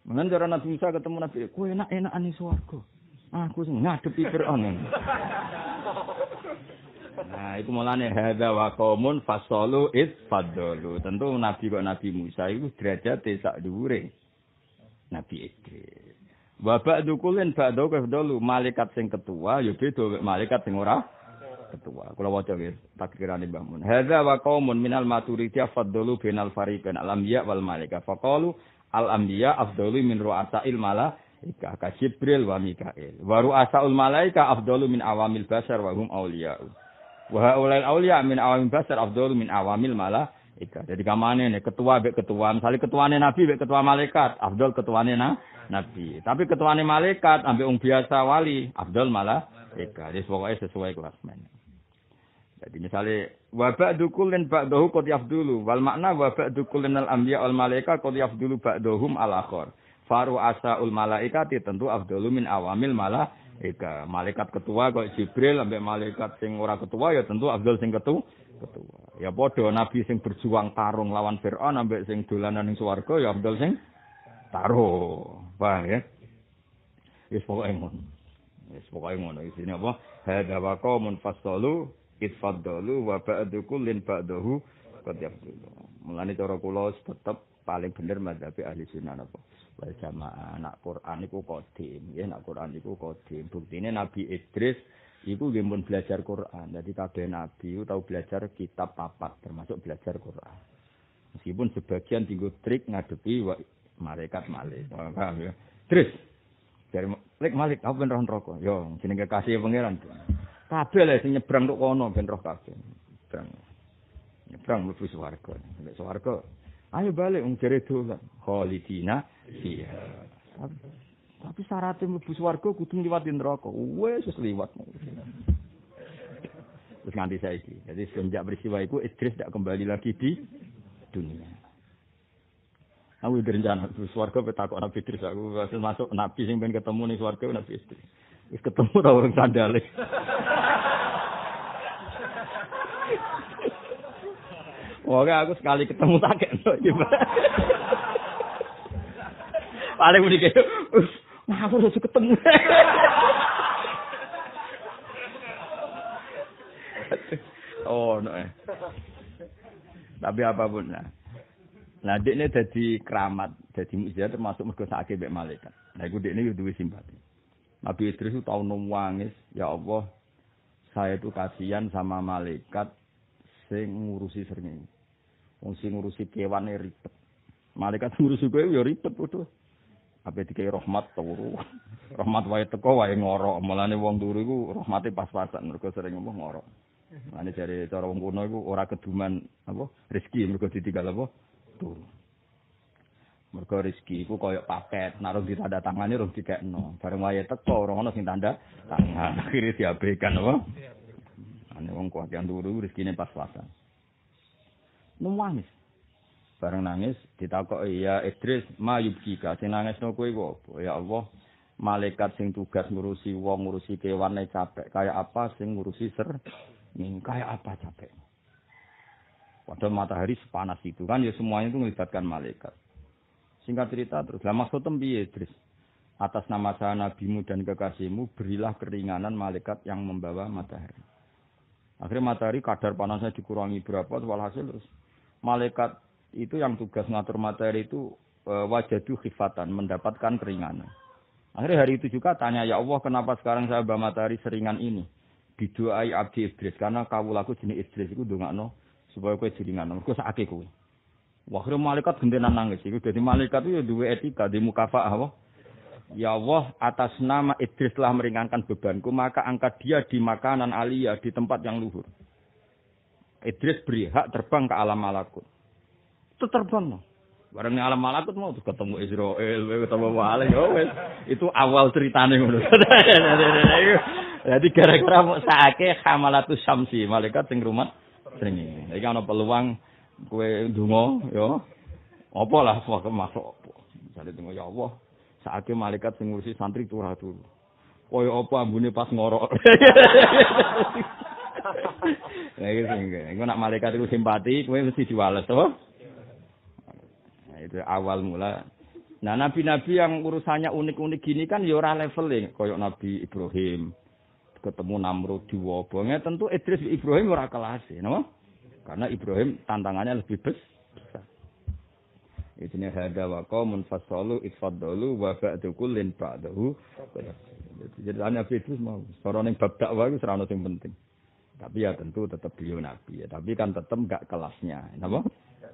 Mengen cara Nabi Musa ketemu Nabi, kowe enak-enakan ning swarga. Aku sing ngadepi Firaun. Nah, itu mulane hadza wa qaumun fasalu id fadalu. Tentu Nabi kok Nabi Musa itu derajate sak dhuwure Nabi Idris. Wa ba'du kullin ba'du kafdalu, malaikat sing ketua ya beda malaikat sing ora ketua. Kula waca nggih takdirane Mbah Mun. Hadza wa qaumun minal maturidiyah fadalu bainal fariqain al-anbiya wal malaika. Faqalu al-anbiya afdalu min ru'asa'il malaika ka Jibril wa Mikail. Wa ru'asa'ul malaika afdalu min awamil bashar wa hum awliya'u. Wa haulal awliya min awamil bashar afdalu min awamil malaika. Jadi kamane nek ketua mbek ketua, misale ketuane nabi mbek ketua malaikat, afdal ketuane nabi. Tapi ketuane malaikat ambek wong biasa wali, afdal malaika. Jadi pokoke sesuai kelasmen. Jadi misalnya wa ba'du kullin ba'dahu qad yafdulu wal makna wa ba'du kullin al anbiya wal malaika qad yafdulu ba'dahum al akhar. Faru asaul malaikati tentu afdalu min awamil malaika. Malaikat ketua kok Jibril ambek malaikat sing ora ketua ya tentu afdal sing ketua. Ya padha nabi sing berjuang tarung lawan Firaun ambek sing dolanan ning swarga ya afdal sing taruh. Paham ya? Wis pokoke ngono. Isine apa? Hadza wa qaumun fasalu itfaddalu wa ba'du kullin ba'dahu qad yafdulu. Mulane cara kula tetep paling bener mazhab ahli sunnah apa wal jamaah. Nak Quran iku qadim, nggih nak Quran iku qadim. Buktine Nabi Idris iku nggih mun belajar Quran. Dadi kabeh nabi tau belajar kitab papat termasuk belajar Quran. Meskipun sebagian tinggo trik ngadepi malaikat Malik. Paham ya? Idris dari Malik apa ben roh neraka? Yo jenenge kasih pangeran. Kabeh lek sing nyebrang tok kono ben roh kabeh. Nyebrang mlebu swarga. Nek swarga, ayo balik wong jere dolan. Khalidina fiha. Tapi syaratnya mlebu swarga kudu liwati neraka. Wis liwat. Terus nganti saiki. Jadi semenjak peristiwa itu Idris tidak kembali lagi di dunia. Aku berencana mlebu swarga petakok Nabi Idris aku masuk nabi sing ben ketemu ning swarga Nabi Idris. Wis ketemu ta orang sandale. Oke, aku sekali ketemu tak kena. Paling muni ke, aku harus ketemu. Oh, no. Tapi apapun lah. Nah, dekne dadi keramat, dadi mukjizat termasuk mergo sakake mbek malaikat. Nah, iku dekne yo duwe simpati. Nabi Idris itu tahu nangis, ya Allah, saya itu kasihan sama malaikat sing ngurusi srengenge. Wong sing ngurusi kewane ribet. Malaikat ngurusi kowe ya ribet padha. Ape dikai rahmat turu. Rahmat wae teko wae ngorok. Mulane wong turu iku rahmate pas-pasan mergo sering ngomong ngorok. Mulane jare cara wong kuno iku ora keduman apa rezeki mergo ditinggal apa turu. Mergo rezeki iku koyo paket, naruh di tanda tangane rung dikekno. Bareng wae teko ora ono sing tanda tangan. Akhire diabaikan apa? Ane wong kuatian turu rezekine pas-pasan. Nangis. Bareng nangis ditakoki ya Idris, ma yubkika sing nangisno kowe apa? Ya Allah, malaikat sing tugas ngurusi wong, ngurusi kewane capek. Kayak apa sing ngurusi kayak apa capek. Padahal matahari sepanas itu kan ya semuanya itu melibatkan malaikat. Singkat cerita terus, lah maksudnya piye Idris? Atas nama saya nabimu dan kekasihmu, berilah keringanan malaikat yang membawa matahari. Akhirnya matahari kadar panasnya dikurangi berapa, walhasil terus malaikat itu yang tugas ngatur matahari itu wajadu khifatan, mendapatkan keringanan. Akhirnya hari itu juga tanya, ya Allah kenapa sekarang saya bawa matahari seringan ini? Didoai abdi Idris, karena kawulaku jenis Idris itu dongakno supaya kowe jiringan. Mergo sakake kowe. Wah, akhirnya malaikat gentenan nangis. Itu jadi malaikat itu ya dua etika di mukafaah apa? Ya Allah, atas nama Idris telah meringankan bebanku, maka angkat dia di makanan aliyah, di tempat yang luhur. Idris beri hak terbang ke alam malakut. Itu terbang. Bareng alam malakut mau terus ketemu Israel, ketemu Wali, itu awal ceritanya ngono. Jadi gara-gara mau saake hamalatus syamsi, malaikat sing rumat srengenge. Iki ana peluang kowe ndonga ya apa lah makhluk apa misale ndonga ya Allah saake malaikat sing ngurusi santri turah turu kaya apa ambune pas ngorok ya iki sing engko nak malaikat itu simpati kowe mesti diwales to nah itu awal mula Nah, nabi-nabi yang urusannya unik-unik gini kan ya ora leveling, koyok Nabi Ibrahim ketemu Namrud diwobonge tentu Idris Ibrahim ora kelas, napa? Karena Ibrahim tantangannya lebih besar. Isine hada wa qaumun fasalu itfadalu wa ba'du kullin ba'dahu. Jadi Nabi Idris mau cara ning bab dakwah iku ora ono sing penting. Tapi ya tentu tetap beliau nabi ya, tapi kan tetap enggak kelasnya. Napa?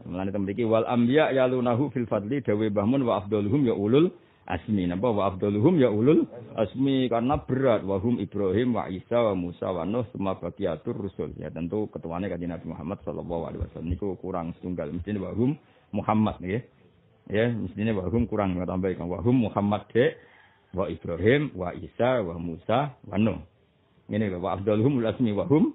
Mulane temriki wal anbiya yalunahu fil fadli dawe bahmun wa afdaluhum ya ulul asmi. Napa wa afdaluhum ya ulul asmi karena berat wahum Ibrahim wa Isa wa Musa wa Nuh semua bagiatur rusul. Ya tentu ketuane kanjeng Nabi Muhammad sallallahu alaihi wasallam niku kurang setunggal mesti wahum Muhammad nggih. Ya, mestine wahum kurang tambah kan wahum Muhammad de wa Ibrahim wa Isa wa Musa wa Nuh. Ngene lho wa afdaluhum ulul asmi wahum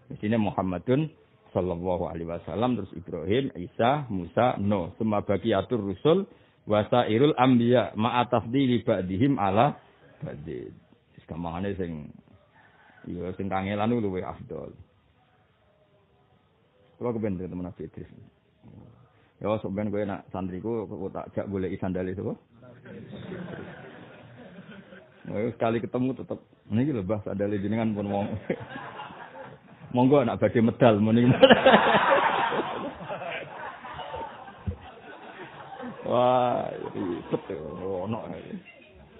mestine Muhammadun sallallahu alaihi wasallam terus Ibrahim, Isa, Musa, Nuh, semua bagiatur rusul wasairul anbiya ma'a tafdili ba'dihim ala ba'din. Wis gampangane sing ya sing kangelan luwih afdol. Kula kepen temen Nabi Idris. Ya sok ben kowe nak santriku kok tak jak goleki sandale sapa? Nah, sekali ketemu tetep niki lho Mbah sandale jenengan pun wong. Monggo anak badhe medal muni. Wah, ribet ono.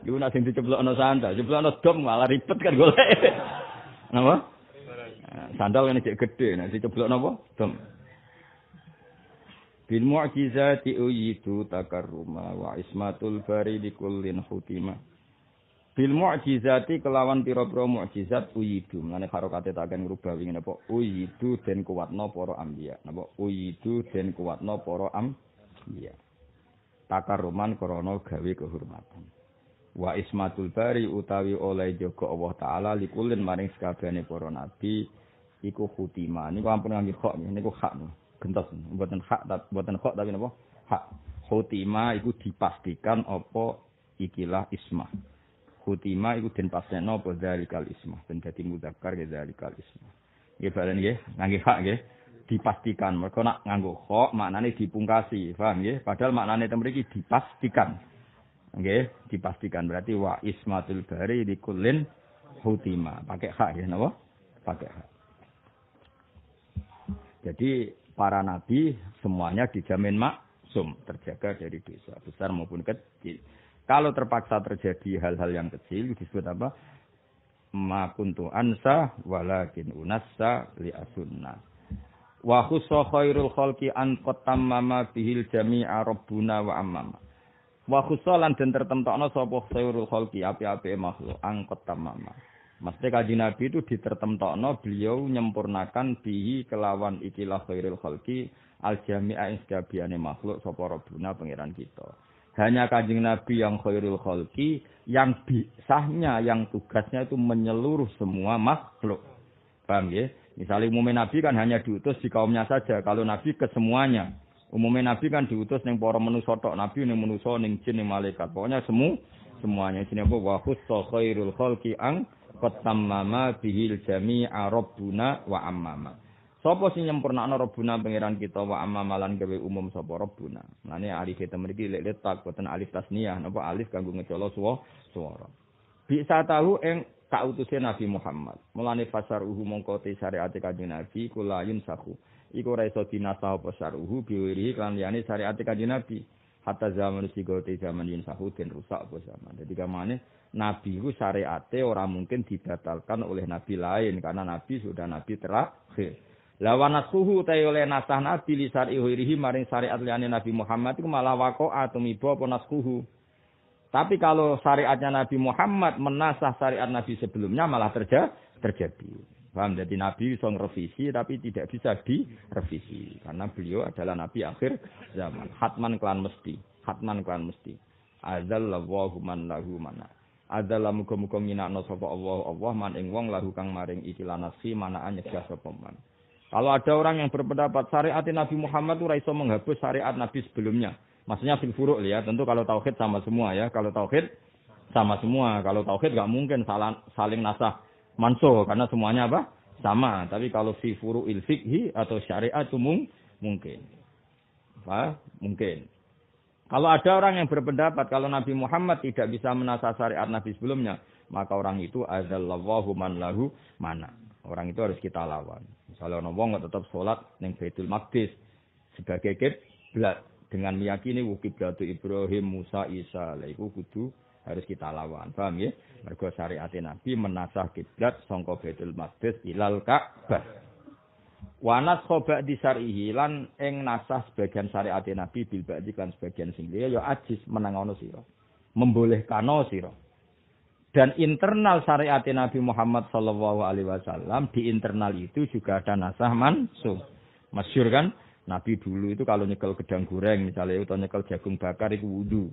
Iku nek sing diceblokno sandal, ceblokno dom malah ribet kan golek. Napa? Sandal kan cek gedhe, nek diceblokno apa? Dom. Bil mu'jizati uyitu takarruma wa ismatul bari likullin hutima. Bil mu'jizati kelawan pira-pira mukjizat uyidu. Mane harokate tak akan ngrubah wingi napa uyidu den kuwatno para anbiya. Napa uyidu den kuwatno para anbiya. Takaruman krana gawe kehormatan. Wa ismatul bari utawi oleh jaga Allah taala likulin maring sakabehane para nabi iku khutimah. Niku ampun ngangge kok niku hak. Gentos mboten hak mboten kok tapi napa hak. Khutimah iku dipastikan apa ikilah ismah. Khutimah iku den paseno apa zalikal ismah ben dadi mudzakkar ya zalikal ismah. Nggih balen nggih ngangge hak nggih dipastikan. Mergo nak nganggo kok maknane dipungkasi, paham nggih? Padahal maknane temriki dipastikan. Nggih, dipastikan berarti wa ismatul bari likullin khutimah. Pakai hak ya napa? Pakai hak. Jadi para nabi semuanya dijamin maksum, terjaga dari dosa besar maupun kecil. Kalau terpaksa terjadi hal-hal yang kecil disebut apa? Ma kuntu ansa walakin unassa li asunna. Wa khussa khairul khalqi an qatamma bihil jami'a rabbuna wa ammama. Wa khussa lan den tertemtokno sapa khairul khalqi api-apike makhluk an qatamma. Mesti kanjeng Nabi itu ditertemtokno beliau nyempurnakan bihi kelawan ikilah khairul khalqi al jami'a iskabiane makhluk sapa rabbuna pangeran kita. Hanya kanjeng Nabi yang khairul khalqi, yang bisahnya, yang tugasnya itu menyeluruh semua makhluk. Paham ya? Misalnya umumnya Nabi kan hanya diutus di kaumnya saja. Kalau Nabi ke semuanya. Umumnya Nabi kan diutus ning para manusa tok. Nabi ning manusa, ning jin, ning malaikat. Pokoknya semuanya. Sini apa? Wa khussa khairul khalqi ang qatamma bihil jami'a rabbuna wa ammama. Sapa sing nyempurnakno Rabbuna pangeran kita wa amamalan gawe umum sapa Rabbuna. Mane alif kita mriki lek tak boten alif tasniyah napa alif kanggo ngecolo swara. Bisa tahu ing kautuse Nabi Muhammad. Mulane fasaruhu mongko te syariat kanjeng Nabi kulayun sahu. Iku ora iso dinasah apa saruhu biwiri kan liyane syariat kanjeng Nabi. Hatta zaman sigote zaman yin sahu den rusak apa zaman. Dadi kamane Nabi ku syariate ora mungkin dibatalkan oleh nabi lain karena nabi sudah nabi terakhir. Lawan nasuhu tayo oleh nasah nabi li syari'ihirihi maring syariat liyane Nabi Muhammad itu malah waqa'a tumiba apa nasuhu. Tapi kalau syariatnya Nabi Muhammad menasah syariat Nabi sebelumnya malah terjadi. Paham? Jadi Nabi bisa ngerevisi tapi tidak bisa direvisi karena beliau adalah Nabi akhir zaman. Hatman klan mesti. Adzallahu man lahu mana. Adzalla muga-muga nginakno sapa Allah man ing wong lahu kang maring ikilah nasi manaan nyegah sapa man. Kalau ada orang yang berpendapat syariat Nabi Muhammad itu raiso menghapus syariat Nabi sebelumnya. Maksudnya fil furu' ya. Tentu kalau tauhid sama semua ya. Kalau tauhid sama semua. Kalau tauhid enggak mungkin saling nasah mansuh karena semuanya apa? Sama. Tapi kalau fi furu'il fiqhi atau syariat itu mungkin. Mungkin. Kalau ada orang yang berpendapat kalau Nabi Muhammad tidak bisa menasah syariat Nabi sebelumnya, maka orang itu azallallahu man lahu mana. Orang itu harus kita lawan. Misalnya orang wong tetap sholat ning Baitul Maqdis sebagai kiblat dengan meyakini kiblatu Ibrahim, Musa, Isa, lha iku kudu harus kita lawan. Paham ya? Mergo syariat Nabi menasah kiblat sangka Baitul Maqdis ilal Ka'bah. Wanas khoba di syarihi lan ing nasah sebagian syariat Nabi bil ba'di kan sebagian sing liya ya ajis menangono sira. Membolehkano sira. Dan internal syariat Nabi Muhammad sallallahu alaihi wasallam di internal itu juga ada nasah mansuh. Masyhur kan? Nabi dulu itu kalau nyekel gedang goreng misalnya atau nyekel jagung bakar itu wudu.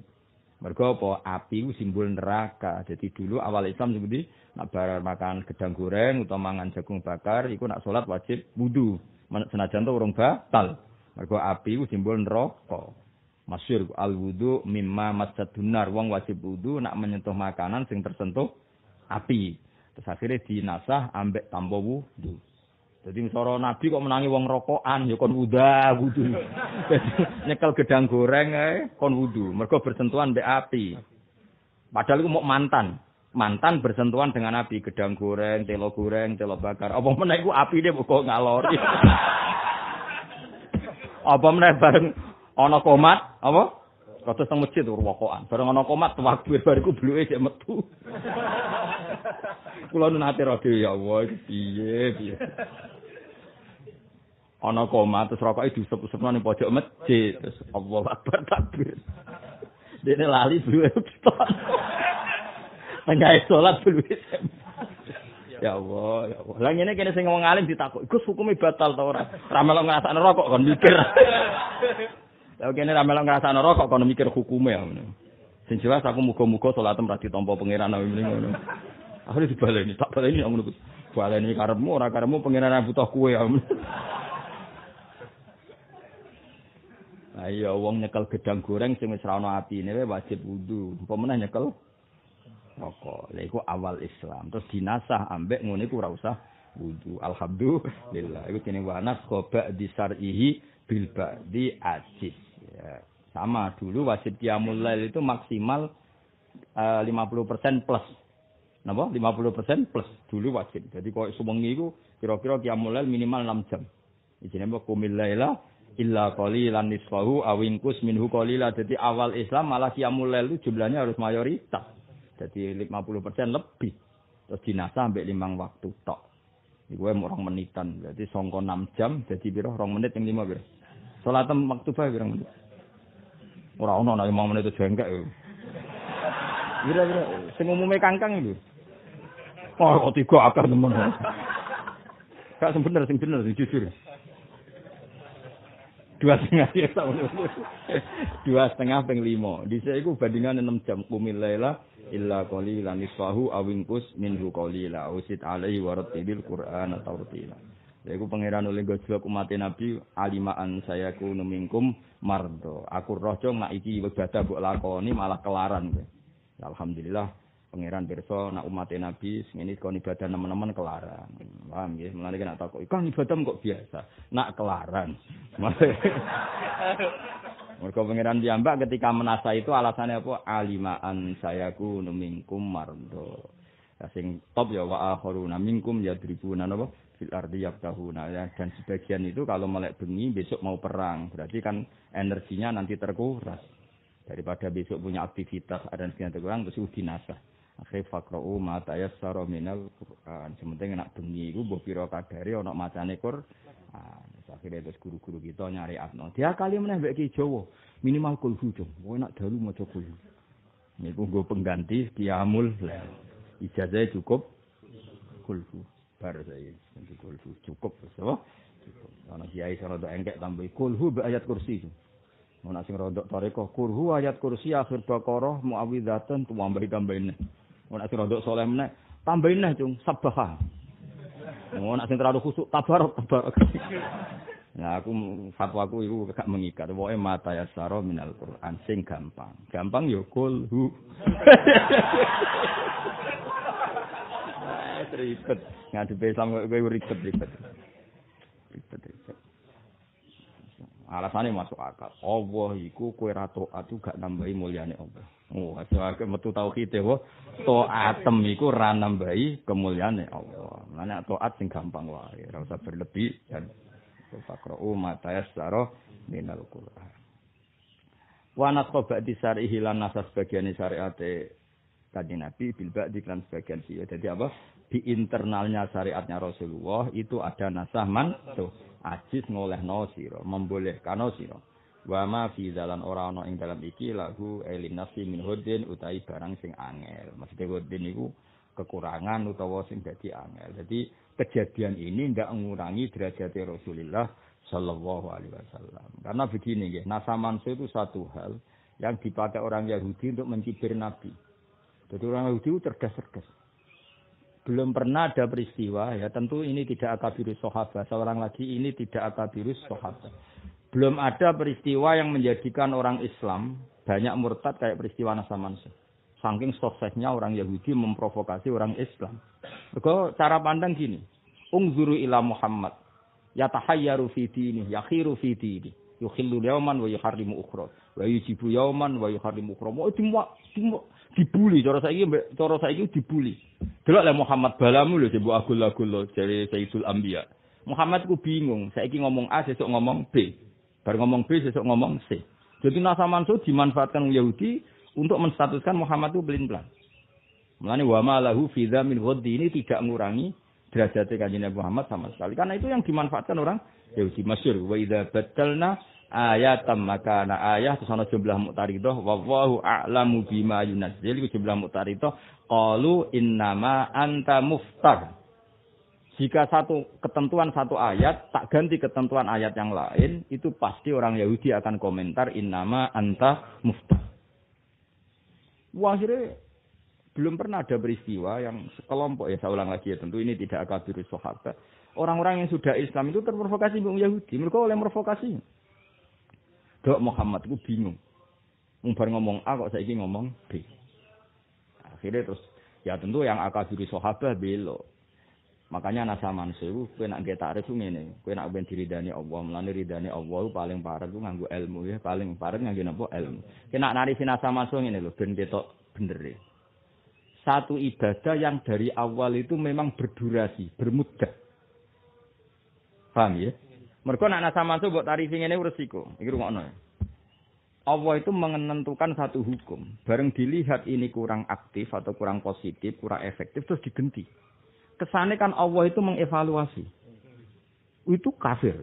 Mergo apa? Api itu simbol neraka. Jadi dulu awal Islam seperti nak bar makan gedang goreng atau mangan jagung bakar iku nak salat wajib wudu. Senajan to urung batal. Mergo api itu simbol neraka. Masyhur al wudu mimma masjadun nar. Wong wajib wudu nak menyentuh makanan sing tersentuh api. Terus akhirnya dinasah ambek tanpa wudu. Jadi misalnya Nabi kok menangi wong rokokan, ya kon wudu. Jadi nyekel gedang goreng kon wudu. Mergo bersentuhan mbek api. Padahal itu mau mantan. Mantan bersentuhan dengan api. Gedang goreng, telo bakar. Apa meneh iku apine kok ngalori. Apa meneh bareng ana komat, apa? Kados teng masjid rokokan. Bareng ana komat takbir bariku bluke sik metu. Kula nate rada ya Allah piye. Ana koma terus rokoke diusep-usepno ning pojok masjid. Terus Allahu Akbar takbir. Dene lali bluwe piton. Tengah salat bluwe. Ya Allah, ya Allah. Lah ngene kene sing ngomong alim ditakok, "Gus hukume batal ta ora?" Ra melok ngrasakno rokok kon mikir. Lah kene ra melok ngrasakno rokok kon mikir hukume ya ngono. Sing jelas aku muga-muga salatem ra ditampa pangeran mrene ngono. Akhire dibaleni, tak baleni ngono. Baleni karepmu ora karepmu pangeran ra butuh kowe ya. Ayo wong nyekel gedang goreng sing wis ra ono atine wajib wudu. Apa meneh nyekel rokok. Lha iku awal Islam. Terus dinasah ambek ngene iku ora usah wudu. Alhamdulillah. Iku jenenge wanas khoba di syar'ihi bil ba'di ajis. Ya. Sama dulu wajib qiyamul lail itu maksimal 50% plus. Napa? 50% plus dulu wajib. Jadi kok sewengi iku kira-kira qiyamul lail minimal 6 jam. Jenenge qumil laila illa qalilan nisfahu aw inqus minhu qalila. Jadi awal Islam malah qiyamul lail itu jumlahnya harus mayoritas. Jadi 50% lebih. Terus dinasah sampai 5 waktu tok. Iku orang menitan. Jadi sangka 6 jam jadi piro 2 menit yang 5 piro. Salat waktu bae piro menit. Ora ono nek 5 menit itu jengkek. Kira-kira sing umume kangkang itu. Oh, kok tiga akar temen. Gak sing bener sing jujur. 2,5 ya tahun. 2,5 ping 5. Dhisik iku bandingan 6 jam qumil laila illa qalilan nisfahu awinkus minhu qalila usid alaihi wa rattibil qur'ana tartila. Yaiku pangeran oleh gojlok umat Nabi alimaan saya kunu minkum mardo. Aku roh jong nak iki ibadah mbok lakoni malah kelaran kowe. Alhamdulillah pangeran pirsa nak umat Nabi sing ini kon ibadah nemen-nemen kelaran. Paham nggih? Mulane nek takok, "Kang ibadah kok biasa?" Nak kelaran. Mergo pangeran piyambak ketika menasa itu alasannya apa? Alimaan sayaku numingkum mardo. Sing top ya wa akharuna minkum yadribuna napa fil ardi yaqtahuna ya. Dan sebagian itu kalau melek bengi besok mau perang, berarti kan energinya nanti terkuras. Daripada besok punya aktivitas ada sekian terkurang terus dinasah. Akhire faqra'u ma tayassara minal Qur'an. Sementing nak bengi iku mbok pira kadare ana macane Qur'an. Akhirnya terus guru-guru kita nyari atno. Dia kali meneh mbek Ki Jawa, minimal kulhu dong. Kowe nak dalu maca kulhu. Niku nggo pengganti qiyamul lail. Ijazah cukup kulhu. Bar saya kulhu cukup wis apa? Cukup. Ana kiai sing rada engkek tambah kulhu be ayat kursi. Ana sing rada tarekah kulhu ayat kursi akhir Baqarah muawwidzatan tambahin. Ana sing rada saleh meneh tambahin neh cung sabbaha. Ana sing terlalu khusuk tabarak. Nah aku fatwaku iku gak mengikat. Pokoke mata yasara minal Qur'an sing gampang. Gampang ya kulhu. Ribet. Ngadepe Islam kowe ribet. Alasannya masuk akal. Allah iku kowe ra taat gak nambahi mulyane Allah. Oh, asake metu tauhid e wae. Taatem iku ra nambahi kemuliaane Allah. Lan taat sing gampang wae, ora usah berlebih dan faqra'u ma tayassara minal Qur'an. Wa nasqa ba'di syar'ihi lan nasas bagian syariate Kanjeng Nabi bil ba'di lan sebagian sih. Jadi apa? Di internalnya syariatnya Rasulullah itu ada nasah mansuh. Ajis ngolehno sira, membolehkano sira. Wa ma fi zalan ora ana ing dalam iki lahu elinasi min hudin utahi barang sing angel. Maksudnya hudin niku kekurangan utawa sing dadi angel. Jadi kejadian ini ndak mengurangi derajat Rasulullah sallallahu alaihi wasallam. Karena begini nggih, nasah mansuh itu satu hal yang dipakai orang Yahudi untuk mencibir Nabi. Jadi orang Yahudi itu cerdas-cerdas. Belum pernah ada peristiwa, ya tentu ini tidak akabirus sahabat. Seorang lagi ini tidak akabirus sahabat. Belum ada peristiwa yang menjadikan orang Islam banyak murtad kayak peristiwa nasah mansuh. Saking suksesnya orang Yahudi memprovokasi orang Islam. Mereka cara pandang gini. Ungzuru ila Muhammad. Yatahayyaru fi dini, yakhiru fi dini. Yukhillu yawman wa yuharrimu ukhra. Wa yujibu yawman wa yuharrimu ukhra. Mau dibuli, cara saiki dibuli. Delok le Muhammad balamu lho sebut agul-agul dari Sayyidul Anbiya. Muhammad ku bingung, saiki ngomong A sesuk ngomong B. Bar ngomong B sesuk ngomong C. Jadi nasah mansuh dimanfaatkan Yahudi untuk menstatuskan Muhammad itu pelin-pelan. Mulane wa ma lahu fi dzamil ghaddi ini tidak mengurangi derajat Kanjeng Nabi Muhammad sama sekali. Karena itu yang dimanfaatkan orang Yahudi masyhur wa idza baddalna ayatam makana ayah terus ana jumlah muqtaridah wallahu a'lamu bima yunazzil iku jumlah muqtaridah qalu innama anta muftar. Jika satu ketentuan satu ayat tak ganti ketentuan ayat yang lain, itu pasti orang Yahudi akan komentar innama anta muftar. Wah, akhirnya belum pernah ada peristiwa yang sekelompok, ya saya ulang lagi ya, tentu ini tidak akabirus sahabat. Orang-orang yang sudah Islam itu terprovokasi oleh Yahudi. Mereka oleh provokasi. Dok Muhammad itu bingung. Bar ngomong A kok saiki ngomong B. Akhirnya terus ya tentu yang akabirus sahabat belok. Makanya nasah mansuh kowe nek nggih takrif ngene, kowe nek ben diridani Allah, mulane ridani Allah paling parah ku nganggo ilmu ya, paling parah nganggo napa ilmu. Kena narisi nasah mansuh ngene lho ben ketok bener e. Satu ibadah yang dari awal itu memang berdurasi, bermuddah. Paham ya? Mergo nek nasah mansuh mbok tarifi ngene resiko. Iki rungokno. Allah itu menentukan satu hukum, bareng dilihat ini kurang aktif atau kurang positif, kurang efektif terus digenti. Kesane kan Allah itu mengevaluasi. Itu kafir.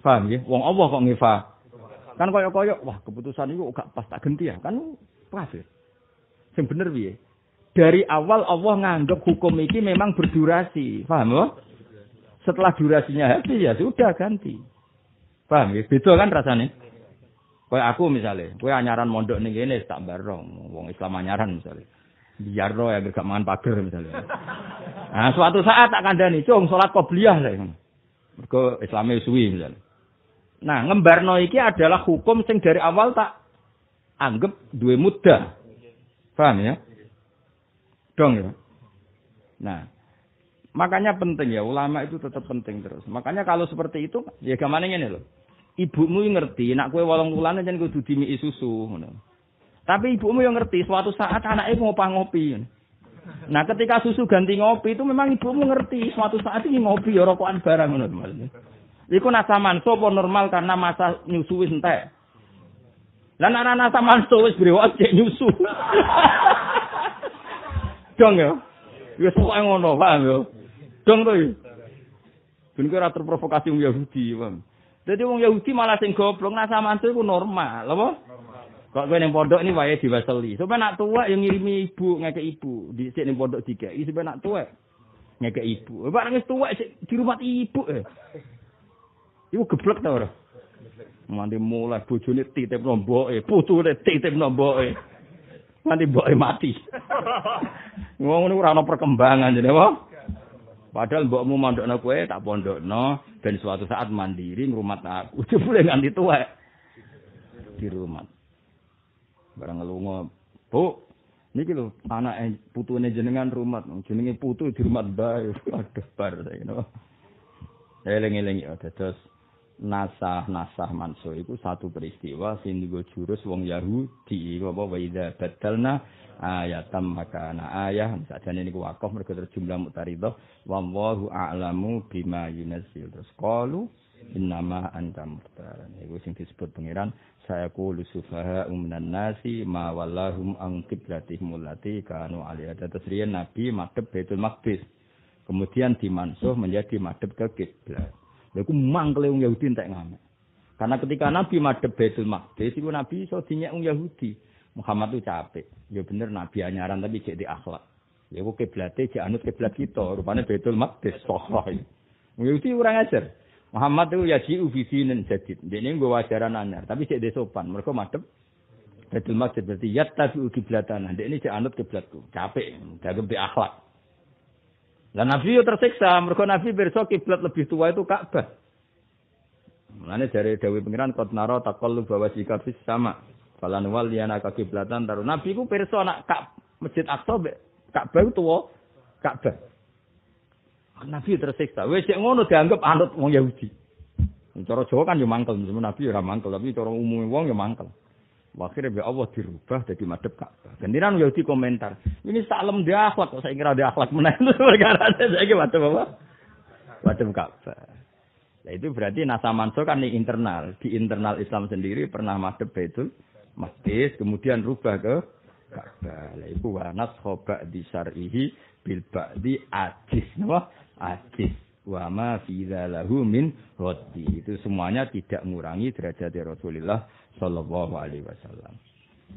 Paham ya? Wong Allah kok ngeva. Kan koyo-koyo, wah keputusan itu gak pas tak ganti ya. Kan kafir. Sing bener piye? Dari awal Allah nganggep hukum iki memang berdurasi. Paham ya? Setelah durasinya habis ya sudah ganti. Paham ya? Beda kan rasanya? Koyo aku misalnya, kowe anyaran mondok ning kene tak bareng wong Islam anyaran misalnya. Biar roh ya gak mangan pager misalnya. Nah, suatu saat tak kandhani, "Cung, salat qobliyah lho." Mergo Islame suwi misalnya. Nah, ngembarno iki adalah hukum sing dari awal tak anggap duwe mudah. Paham ya? Dong ya. Nah, makanya penting ya, ulama itu tetap penting terus. Makanya kalau seperti itu, ya gamane ngene lho. Ibumu ngerti, nek kowe 8 wulan jan kudu dimiki susu ngono. Tapi ibumu yang ngerti, suatu saat anaknya ngopi. Nah, ketika susu ganti ngopi itu memang ibumu ngerti, suatu saat ini ngopi ya rokokan barang ngono maksudnya. Iku nasah mansuh apa normal karena masa nyusu wis entek. Lah nek nasah mansuh wis brewok cek nyusu. Dong ya. Wis pokoke ngono, paham ya. Dong to. Ben kira terprovokasi wong Yahudi, paham. Dadi wong Yahudi malah sing goblok nasah mansuh iku normal, apa? Kok kowe ning pondok ini wae diwaseli. Sampe nak tuwek yang ngirimi ibu ngeke ibu, dhisik ning pondok dikeki sampe nak tuwek ngeke ibu. Barang wis tuwek di rumah ibu Iku geblek ta ora? Nganti mulai bojone titipno mboke, putune titipno mboke. Nganti mboke mati. Wong niku ora ana perkembangan jane apa? Padahal mbokmu mondokno kowe tak pondokno ben suatu saat mandiri ngrumat aku. Jebule nganti tuwek di rumah. Barang ngelungo, "Bu, niki lho anake putune jenengan rumat, jenenge putu di rumah bae." Aduh bar saiki no. Eling-eling ya dados nasah mansuh iku satu peristiwa sing digo jurus wong Yahudi apa wa idza badalna ayatam makana ayah sakjane niku wakaf mergo terjumlah mutaridah wallahu a'lamu bima yunazzil terus qalu innama anta muftar iku sing disebut pangeran saya qulu sufaha minan nasi ma wallahum an qiblatihim allati kanu alaiha terus riyen nabi madhep Baitul Maqdis kemudian dimansuh menjadi madhep ke kiblat. Lha iku mangkele wong Yahudi entek ngamek. Karena ketika Nabi madhep Baitul Maqdis iku Nabi iso dinyek wong Yahudi. Muhammad itu capek. Ya bener Nabi anyaran tapi cek di akhlak. Ya iku kiblate cek anut kiblat kita, rupane Baitul Maqdis sokoh. Wong Yahudi ora ngajar. Muhammad itu yaji'u fi dinin jadid. Dene nggo ajaran anyar, tapi cek de sopan. Mergo madhep Baitul Maqdis berarti yattabi'u qiblatana. Dene cek anut kiblatku. Capek, dagem di akhlak. Lah Nabi yo tersiksa, mergo Nabi pirsa kiblat lebih tua itu Ka'bah. Mulane dari dawuh pengiran qad nara taqallu bawasika fis sama. Falan wal yana ka kiblatan taru. Nabi ku pirsa nak Masjid Aqsa Ka'bah itu tuwa Ka'bah. Nabi tersiksa. Wis sik ngono dianggap anut wong Yahudi. Cara Jawa kan yo mangkel, Nabi ora mangkel, tapi cara umume wong yo mangkel. Akhirnya be Allah dirubah jadi madhep Ka'bah. Gantiran Yahudi komentar, ini salam dia akhlak kok saya kira dia akhlak meneh itu perkara saya madhep apa? Madhep Ka'bah. Nah itu berarti nasa mansuh kan di internal Islam sendiri pernah madhep Baitul Maqdis kemudian rubah ke Ka'bah. Lah iku wa naskha di syar'ihi bil ba'di ajis, napa? Ajis. Wa ma fi dzalahu min raddi. Itu semuanya tidak mengurangi derajat Rasulullah sallallahu alaihi wasallam.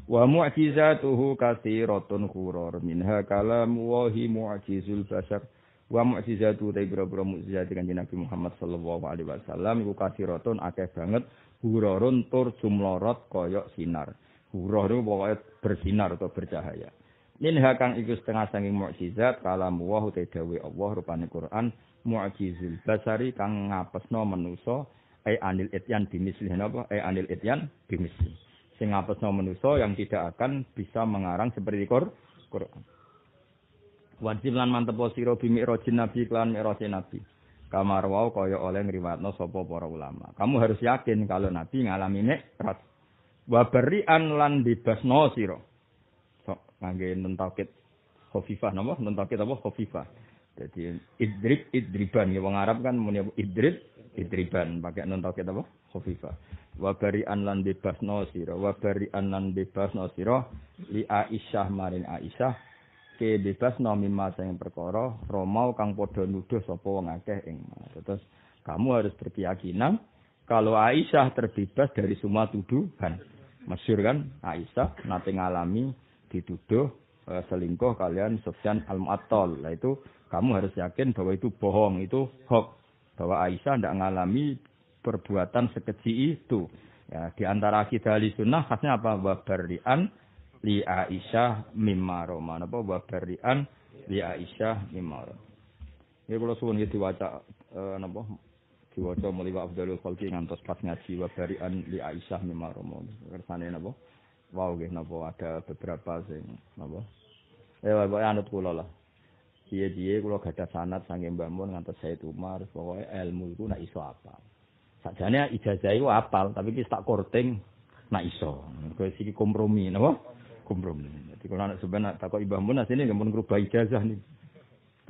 Wa mu'jizatuhu katsiratun khurur minha kalam wahi mu'jizul basar. Wa mu'jizatu taibra-bra mukjizat Kanjeng Nabi Muhammad sallallahu alaihi wasallam iku katsiratun akeh banget hururun tur jumlorot kaya sinar. Hurur itu pokoknya bersinar atau bercahaya. Minha kang iku setengah saking mukjizat kalam wa te dawuh Allah rupane Quran mu'jizul basari kang ngapesno manusa anil ityan bimisli napa anil ityan bimisli sing ngapesno manusa yang tidak akan bisa mengarang seperti Quran. Wajib lan mantep sira bimi'rajin nabi lan mi'rajin nabi. Kamar wau kaya oleh ngriwatno sapa para ulama. Kamu harus yakin kalau nabi ngalami mi'raj. Wa bari'an lan bebasno sira. Sok ngangge nun taukid khafifah napa? Nun taukid apa khafifah. Jadi idriban ya wong Arab kan muni idriban pakai nun taukid apa? Khafifah. Wa bari'an lan bebasno sira, wa bari'an lan bebasno sira li Aisyah maring Aisyah ke bebasno mimma sing perkara romau kang padha nuduh sapa wong akeh ing. Terus kamu harus berkeyakinan kalau Aisyah terbebas dari semua tuduhan. Masyhur kan Aisyah nate ngalami dituduh selingkuh kalian Sufyan Al-Mu'attal. Lah itu kamu harus yakin bahwa itu bohong, itu hoax. Bahwa Aisyah tidak mengalami perbuatan sekeji itu. Ya, di antara akidah Ahlussunnah khasnya apa? Wabarian li Aisyah mimma roma. Apa wabarian li Aisyah mimma roma. Ya kalau suwun diwaca napa? Diwaca mulai wa afdalul khalqi ngantos pas ngaji wabarian li Aisyah mimma roma. Kersane napa? Wow nggih napa ada beberapa sing napa? Wae anut kula lah. Piye-piye kula gadah sanad saking Mbah Mun ngantos Said Umar, pokoke ilmu iku nak iso apal. Sakjane ijazah iku apal, tapi iki tak korting nak iso. Kowe iki kompromi, napa? Kompromi. Dadi kula nek sampeyan takok Mbah Mun asline nggih mun ngrubah ijazah niku.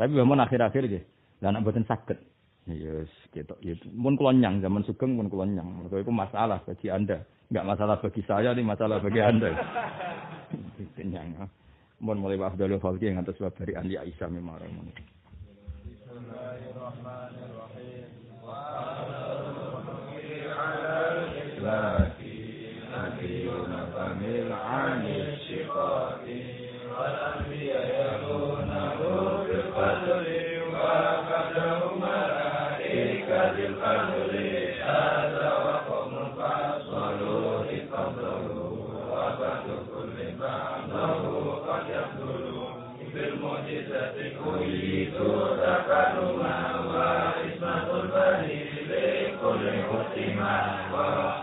Tapi Mbah Mun akhir-akhir nggih, lah nek mboten saged. Ya wis ketok ya. Mun kula nyang zaman sugeng mun kula nyang. Mergo iku masalah bagi Anda. Enggak masalah bagi saya, ini masalah bagi Anda. Kenyang. Mohon mulai wa afdalul khalqi yang atas babari andi Aisyah memara. Bismillahirrahmanirrahim. Wa ala nabiyuna famil anil shiqaqi wal anbiya yaruna bil qadri wa qadaru malaikatil qadri hadza wa qawmun fasalu iqadaru wa ba'du kulli ba'dahu Bilmujizati kulitu takanuma wa ismatul bani kulli hutima wa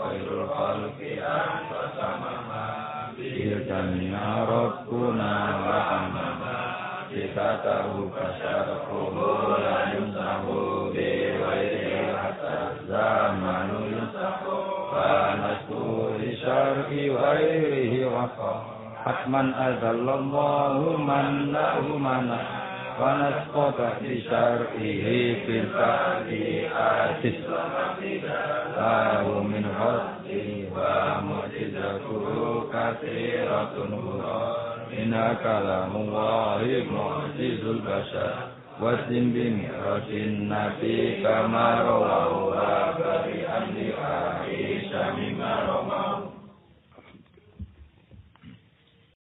khairul khalqi anta samama biljami'a rabbuna wa amama kita tahu kasyarakuhu la yunsahu bi wairi hatta zaman syar'i ghairihi waqa hatman azallallahu man lahu mana wa nasqata bi syar'ihi fil fa'li asis lahu min husni wa mu'jizatuhu kathiratun inna kalamullahi mu'jizul bashar wasim bimi'ratin nabi kama rawahu wa bari amri Aisyah